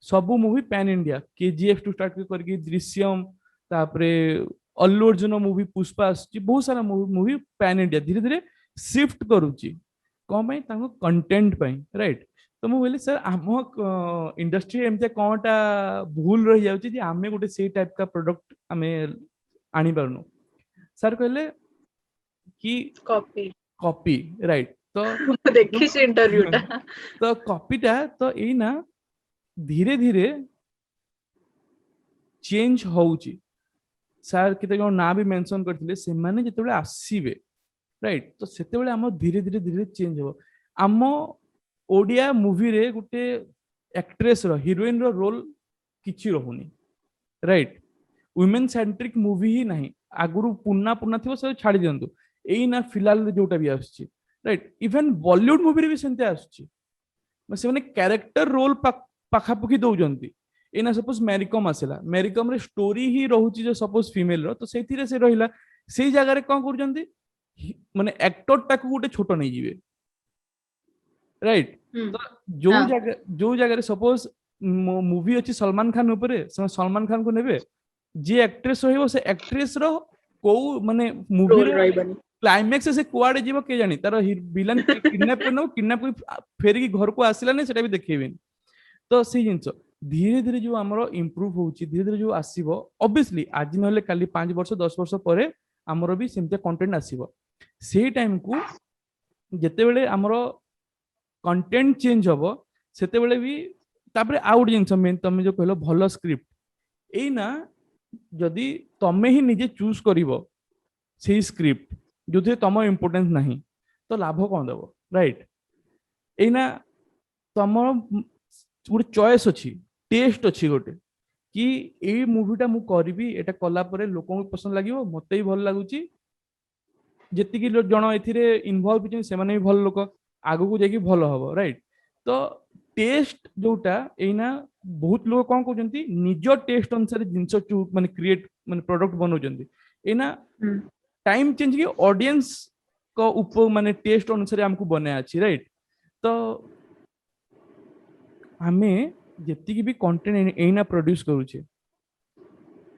ସବୁ movie pan India KGF two start କରିକି ଦୃଶ୍ୟମ ତାପରେ ଅଲ୍ଲୁ ଅର୍ଜୁନ ମୁଭି ପୁଷ୍ପା ଆସୁଛି ବହୁତ ସାରା ମୁଭି ପାନ୍ ଇଣ୍ଡିଆ ଧୀରେ ଧୀରେ ସିଫ୍ଟ କରୁଛି କଣ ପାଇଁ ତାଙ୍କ କଣ୍ଟେଣ୍ଟ ପାଇଁ ରାଇଟ ତ तो ମୁଁ କହିଲି ସାର୍ ଆମ ଇଣ୍ଡଷ୍ଟ୍ରି ଏମିତି କଣଟା ଭୁଲ ରହିଯାଉଛି ଯେ ଆମେ ଗୋଟେ ସେଇ ଟାଇପ କା ପ୍ରଡକ୍ଟ ଆମେ ଆଣିପାରୁନୁ। ସାର୍ କହିଲେ କି कॉपी କପି, ରାଇଟ୍। ତ देखी से इंटरव्यू टा ତ କପିଟା ତ ଏଇ ନା ଧୀରେ ଧୀରେ ଚେଞ୍ଜ ହଉଛି। ସାର୍ କେତେ ଜଣ ନାଁ ବି ମେନସନ କରିଥିଲେ, ସେମାନେ ଯେତେବେଳେ ଆସିବେ ରାଇଟ୍, ତ ସେତେବେଳେ ଆମ ଧୀରେ ଧୀରେ ଧୀରେ ଚେଞ୍ଜ ହବ। ଆମ ଓଡିଆ ମୁଭିରେ ଗୋଟେ ଆକ୍ଟ୍ରେସ ର ହିରୋଇନ ର ରୋଲ କିଛି ରହୁନି, ରାଇଟ୍। ୱିମେନ୍ ସେଣ୍ଟ୍ରିକ ମୁଭି ହିଁ ନାହିଁ। ଆଗରୁ ପୁନା ପୁନା ଥିବ, ସେ ଛାଡି ଦିଅନ୍ତୁ। ଏଇ ନା ଫିଲାଲ ଯୋଉଟା ବି ଆସୁଛି, ରାଇଟ୍। ଇଭେନ୍ ବଲିଉଡ ମୁଭିରେ ବି ସେମିତି ଆସୁଛି, ସେମାନେ କ୍ୟାରେକ୍ଟର ରୋଲ ପାଖାପାଖି ଦଉଛନ୍ତି। ଏଇନା ସପୋଜ ମ୍ୟାରିକମ୍ ଆସିଲା, ମ୍ୟାରିକମ୍ ରେ ଷ୍ଟୋରି ହିଁ ରହୁଛି ଯେ ସପୋଜ ଫିମେଲ ର, ତ ସେଇଥିରେ ସେ ରହିଲା। ସେଇ ଜାଗାରେ କଣ କରୁଛନ୍ତି, ମାନେ ଆକ୍ଟର ଟାକୁ ଗୋଟେ ଛୋଟ ନେଇଯିବେ, ରାଇଟ୍। ତ हाँ ଯୋଉ ଜାଗାରେ ସପୋଜ ମୁଭି ଅଛି ସଲମାନ ଖାନ ଉପରେ, ସେମାନେ ସଲମାନ ଖାନ କୁ ନେବେ। ଯିଏ ଆକ୍ଟ୍ରେସ ରହିବ, ସେ ଆକ୍ଟ୍ରେସ ର କୋଉ ମାନେ ମୁଭିର रोल रही बनी କ୍ଲାଇମେକ୍ସ ସେ କୁଆଡେ ଯିବ କେ ଜାଣି, ତାର ଭିଲେନ କିଡନାପ କରିନବ, କିଡନାପ ଫେରିକି ଘରକୁ ଆସିଲାନି ସେଟା ବି ଦେଖେଇବେନି। ତ ସେଇ ଜିନିଷ ଧୀରେ ଧୀରେ ଯୋଉ ଆମର ଇମ୍ପ୍ରୁଭ ହଉଛି, ଧୀରେ ଧୀରେ ଯୋଉ ଆସିବ, ଅବଭିୟସଲି ଆଜି ନହେଲେ କାଲି 5 ବର୍ଷ 10 ବର୍ଷ ପରେ ଆମର ବି ସେମିତିଆ କଣ୍ଟେଣ୍ଟ ଆସିବ। ସେଇ ଟାଇମକୁ ଯେତେବେଳେ ଆମର କଣ୍ଟେଣ୍ଟ ଚେଞ୍ଜ ହବ, ସେତେବେଳେ ବି ତାପରେ ଆଉ ଗୋଟେ ଜିନିଷ ମେନ୍, ତମେ ଯୋଉ କହିଲ ଭଲ ସ୍କ୍ରିପ୍ଟ, ଏଇ ନା ଯଦି ତମେ ହିଁ ନିଜେ ଚୁଜ କରିବ ସେଇ ସ୍କ୍ରିପ୍ଟ ଯୋଉଥିରେ ତମ ଇମ୍ପୋର୍ଟାନ୍ସ ନାହିଁ, ତ ଲାଭ କଣ ଦବ, ରାଇଟ୍। ଏଇନା ତମର ଗୋଟେ ଚଏସ୍ ଅଛି, ଟେଷ୍ଟ ଅଛି ଗୋଟେ, କି ଏଇ ମୁଭିଟା ମୁଁ କରିବି, ଏଇଟା କଲା ପରେ ଲୋକଙ୍କୁ ପସନ୍ଦ ଲାଗିବ, ମତେ ବି ଭଲ ଲାଗୁଛି, ଯେତିକି ଜଣ ଏଥିରେ ଇନଭଲ୍ଭ ହେଇଛନ୍ତି ସେମାନେ ବି ଭଲ ଲୋକ, ଆଗକୁ ଯାଇକି ଭଲ ହବ, ରାଇଟ୍। ତ ଟେଷ୍ଟ ଯୋଉଟା ଏଇନା ବହୁତ ଲୋକ କଣ କରୁଛନ୍ତି, ନିଜ ଟେଷ୍ଟ ଅନୁସାରେ ଜିନିଷ ମାନେ କ୍ରିଏଟ ମାନେ ପ୍ରଡକ୍ଟ ବନଉଛନ୍ତି। ଏଇନା टाइम चेंज की ऑडियंस को ऊपर माने टेस्ट अनुसार हमको बनाया अछि, राइट। तो आमे जेतिकी भी कंटेंट एना प्रोड्यूस करूचे,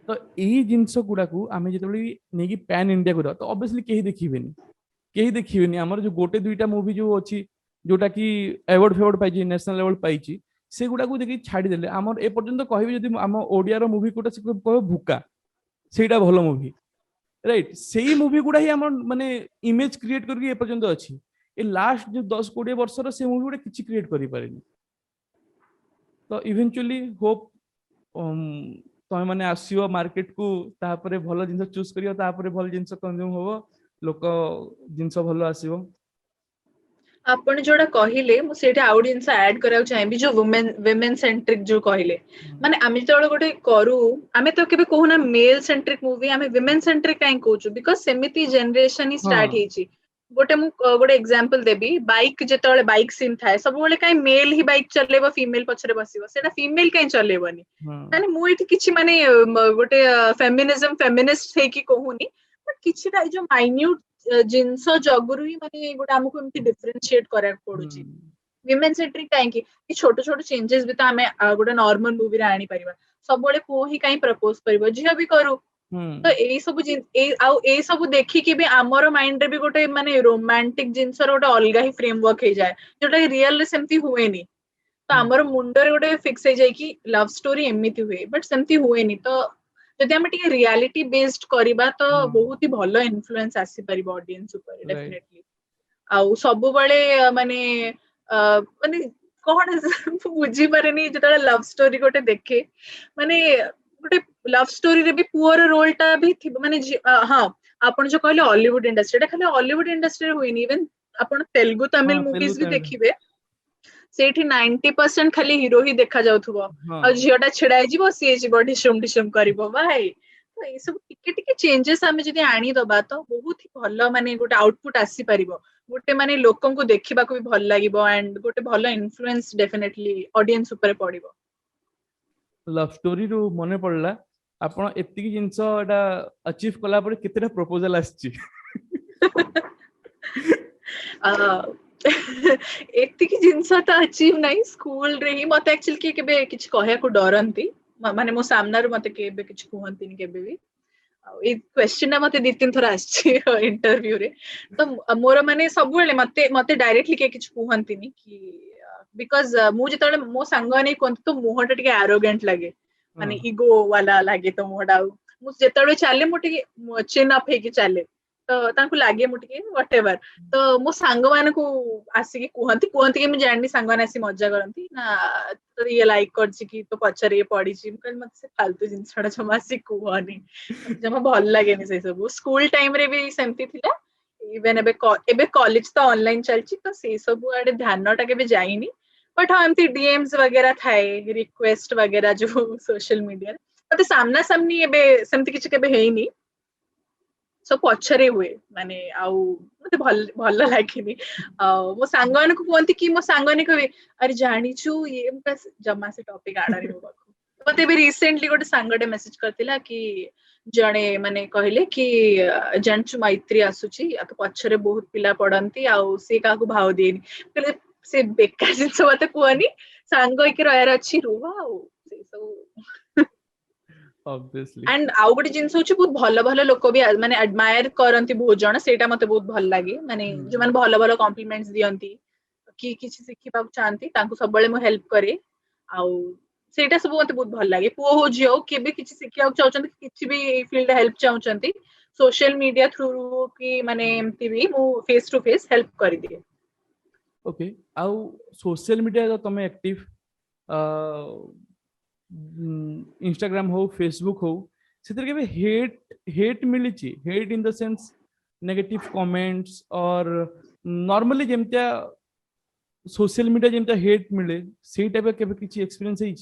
तो एई जिंस गुडा को आमे जेतबेली नेकी पैन इंडिया गुडा, तो ऑब्वियसली केही देखिबेनी हमर जो गोटे दुईटा मूवी जो अछि, जोटा कि अवार्ड फेवर्ड पाइछि, नेशनल लेवल पाइछि, से गुडा को देखि छाडी देले। हमर ए पर्यंत कहबी जदि हम ओडिया रो मूवी कोटा से कहबो भूका, सेटा भलो मूवी, राइट। सेई मूवी गुडा ही हमर माने इमेज क्रिएट करके ए पर्यंत अछि। ए लास्ट जो 10-20 वर्ष रो से मूवी गुडा किछि क्रिएट करि पारेनी। तो इवेंचुअली होप तमे माने आसीओ मार्केट को, तापरे भलो जिंस चूज करियो, तापरे भलो जिंस कंज्यूम होबो, लोक जिंस भलो आसीबो। आपण जोड़ा कहिले मु सेठी आउट जिंस ऐड कराउ चाहेबी, जो वुमेन सेंट्रिक जो कहिले, माने आमे जतबेले गोटे करू, आमे तो केबे कहूना मेल सेंट्रिक मूवी, आमे वुमेन सेंट्रिक काई कहूछु, बिकॉज़ सेमिति जनरेशन ही स्टार्ट हाँ हेची। गोटे मु गोटे एग्जांपल देबी, बाइक जतबेले बाइक सीन थाए, सब बेले काई मेल ही बाइक चलेबो, फीमेल पछरे बसिबो, सेटा फीमेल काई चलेबोनी। हाँ माने मु एठी किछि माने गोटे फेमिनिज्म फेमिनिस्ट हे की कहूनी, बट किछिटा जो माइन्यूट जिनस जगुरु ही माने गोटे हमकु एमती डिफरेंशिएट करा पडुची। विमेन सेंट्रिक काई कि छोट छोट चेंजेस भी तो आमे गोटे नॉर्मल मूवी रे आनी परिबा। सब बेले को ही काई प्रपोज करबो, जिया भी करू। तो एई सब एई सब देखि कि भी हमर माइंड रे भी गोटे माने रोमांटिक जिनस रो गोटे अलगा ही फ्रेमवर्क हे जाय, जोटा रियल रे सेमती हुएनी। तो हमर मुंडर गोटे फिक्स हे जाय कि लव स्टोरी एमिति हुए, बट सेमती हुएनी। तो जदि हम टिके रियलिटी बेस्ड करिबा, तो बहुत ही भलो इन्फ्लुएंस आसी परिबो ऑडियंस ऊपर डेफिनेटली। आउ सब बळे माने माने कोन बुझी पारेनी, जतले लव स्टोरी गोटे देखे, माने गोटे लव स्टोरी रे भी पुअर रोल टा भी थी, माने हां आपण जो कहले हॉलीवुड इंडस्ट्री, एटा खाली हॉलीवुड इंडस्ट्री रे होइनी, इवन आपण तेलुगु तमिल मूवीज भी देखिबे, सेठी 90% खाली हीरो ही देखा जाउथुबो, आ झियोटा छिडा जिवो, सी जिवो डिशम डिशम करिवो भाई। तो ए सब टिके टिके चेंजेस हमें जदि आनी दबा, तो बहुत ही भलो माने गोटे आउटपुट आसी परिबो, गोटे माने लोकन को देखिबा को भी भल लागिबो, एंड गोटे भलो इन्फ्लुएंस डेफिनेटली ऑडियंस ऊपर पड़िबो। लव स्टोरी रू मने पड़ला, आपण एतिकी जिंस एटा अचीव कला परे केतेटा प्रपोजल आछि। एतिकी जिंस तो अचीव नहीं, स्कूल रे ही मते एक्चुअली के केबे किछ कहया को डरंती, माने मो सामना रे मते केबे किछ कहंतीनी केबे भी। ए क्वेश्चन ना मते 2-3 थरा आछि इंटरव्यू रे। तो मोर माने सब बेले मते डायरेक्टली के किछ कहंतीनी कि बिकॉज मु जेतले मो सांग नै कोन तो मुहटा टिके एरोगेंट लागे माने ईगो वाला लागे तो मुहटा मु जेतले चाले मु टिके चिन अप हे कि चाले तो तांको लागे मु टिके व्हाटएवर तो मो सांग मान को आसी कि कहंती कि मु जाननी सांग मान आसी मजा करंती ना तो ये लाइक करछि कि तो पछर ये पड़ी छी मत से फालतू जिनसडा जमा सी कहनी जमा भल लागेनी से सब स्कूल टाइम रे भी सेमती थिला इवन एबे कॉलेज तो ऑनलाइन चलछि तो से सब आडे ध्यान टा के भी जाइनी बट हाँ एमती डीएम्स वगैरह थाए रिक्वेस्ट वगैरह जो सोशल मीडिया मते सामना सामनी एबे सेमती किछ केबे हेइनी सो पछरे हुए माने आउ मते भल लागेनी मो सांगन को कोंती कि मो सांगने कहबे अरे जानी छु ये जमा से टॉपिक आडारी हो बाकू मते भी रिसेंटली गोटे सांगटे मेसेज करथिला कि जणे माने कहले कि जानछु मैत्री आसुची आ तो पछरे बहुत पिला पडंती आउ से काकू भाव देनी कहले से बेकार जिंस मते कोनी सांग के रहर अछि रुवा आउ से सब ऑब्वियसली एंड आउ गोटे जिनस होची बहुत भलो भलो लोक भी माने एडमायर करंती बहुत जण सेटा मते बहुत भल लागे माने जो माने भलो भलो कॉम्प्लीमेंट्स दियंती कि किछि सिखिबा चाहंती तांको सब बेले मो हेल्प करे आउ सेटा सब मते बहुत भल लागे पुओ हो जियो केबे किछि सिखिया चाहचंती किछि भी फील्ड हेल्प चाहचंती सोशल मीडिया थ्रू कि माने एमती भी मो फेस टू फेस हेल्प करि दिए ओके आउ सोशल मीडिया तो तमे एक्टिव इंस्टाग्राम हो फेसबुक हो से के हेट मिली hate in the sense negative comments और नॉर्मली जेमतिया सोशल मीडिया जेमतिया हेट मिले से टाइप के किछि एक्सपीरियंस है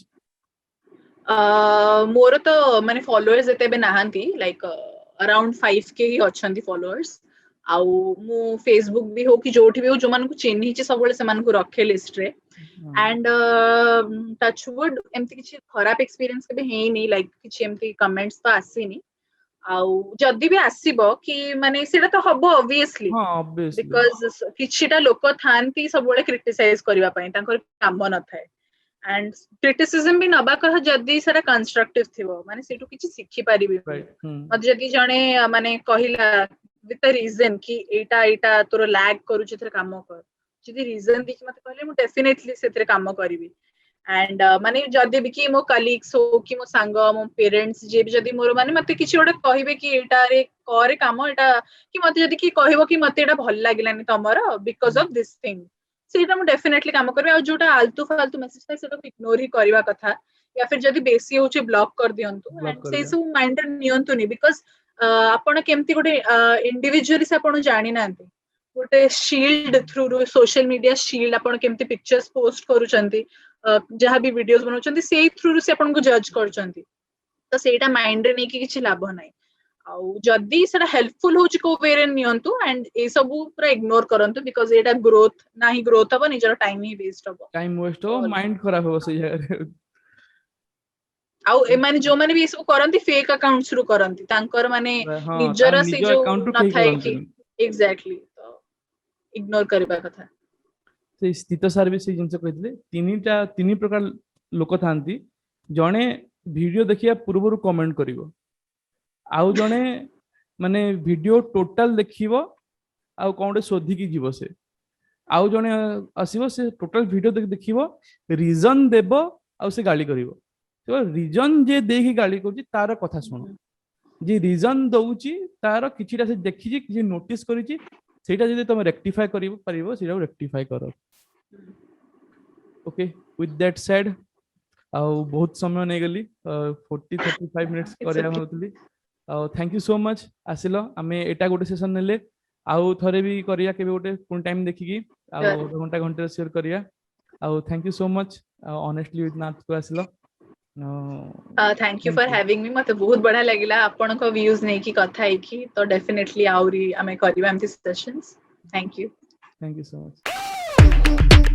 मोर तो माने फॉलोअर्स एते बे नाहंती लाइक अराउंड 5K ही अछंती फॉलोअर्स आउ मु फेसबुक भी हो कि जोठी भी हो जो मान को चिन्ही छि सब से मान को रखे लिस्ट रे एंड टचवुड एमती किछि खराब एक्सपीरियंस के हे नहीं लाइक किछि एमती कमेंट्स तो आसीनी आउ जदी भी आसीबो कि माने सेटा तो हबो ऑब्वियसली हां ऑब्वियसली बिकॉज़ किछिटा लोक थांती सब बळे क्रिटिसाइज करबा पई तांकर काम न थाए एंड क्रिटिसिज्म भी नबा कह जदी सेटा कंस्ट्रक्टिव थिबो माने सेटु किछि सिखि परिबे मत जदी जणे माने कहिला विथ द रीजन कि एटा तोर लैग करू जेथरे काम कर जदी रीजन देखि मते कहले मु डेफिनेटली सेथरे काम करिवि एंड माने जदी भी कि मो कलीग्स हो कि मो संग मो पेरेंट्स जे भी जदी मोर माने मते किछि ओडे कहिबे कि एटा रे करे काम एटा कि मते जदी कि कहबो कि मते एटा भल लागिलानी तमर बिकॉज़ ऑफ दिस थिंग सेटा मु डेफिनेटली काम करबे आ जोटा आलतू फालतू मैसेज थाय सेटा इग्नोर ही करबा कथा या फिर जदी बेसी होचे ब्लॉक कर दियंतु एंड से सब माइंड नियंतु नि बिकॉज़ आपण केमती गोटे इंडिविजुअली से आपण जानि नांती गोटे shield through social media shield आपण केमती पिक्चर्स पोस्ट करूचंती जहां भी वीडियोस बनाउचंती से थ्रू से आपण को जज करचंती तो सेटा माइंड रे नै कि किछि लाभ नै आउ जदी सेटा हेल्पफुल होची को वे रे नियंतु एंड ए सब पूरा इग्नोर करंतु बिकॉज़ एटा ग्रोथ नाही ग्रोथ हबो निजर टाइम ही वेस्ट हबो टाइम वेस्ट हो माइंड खराब हो से आउ ए माने जो माने भी सब करंती फेक अकाउंट्स रु करंती तांकर माने निजर से जो न थाए कि एग्जैक्टली तो इग्नोर करबा कथा से स्थित सर्विस जिनसे कहते तीन प्रकार लोक थांती जणे वीडियो देखिया पूर्व कमेंट करिवो आउ जणे माने वीडियो टोटल देखिवो आउ कोनडे शोधी की जीवो से आउ जणे आसीबो से टोटल वीडियो देखिवो रीजन देबो आउ से गाली करिवो तो रीजन जे देखि गाली करछि तार कथा सुनो जे रीजन दउछि तार किछिटा से देखिछि कि नोटिस करिछि सेटा जदि तुम रेक्टिफाई करिवो परिवो सेटा रेक्टिफाई करो ओके विथ दैट सेड आउ बहुत समय नै गली 40-35 मिनिट्स करिया होतली आउ थैंक यू सो मच आसिलो हमें एटा गोटे सेशन नेले आउ थरे भी करिया केबे गोटे कोन टाइम देखिकी आउ घंटा शेयर करिया आउ thank you so much honestly with नाथ को आसिलो thank you for having me मते बहुत बड़ा लागिला आपण को व्यूज नै की कथा है की तो डेफिनेटली आउरी हमें करिवा एमती sessions thank you so much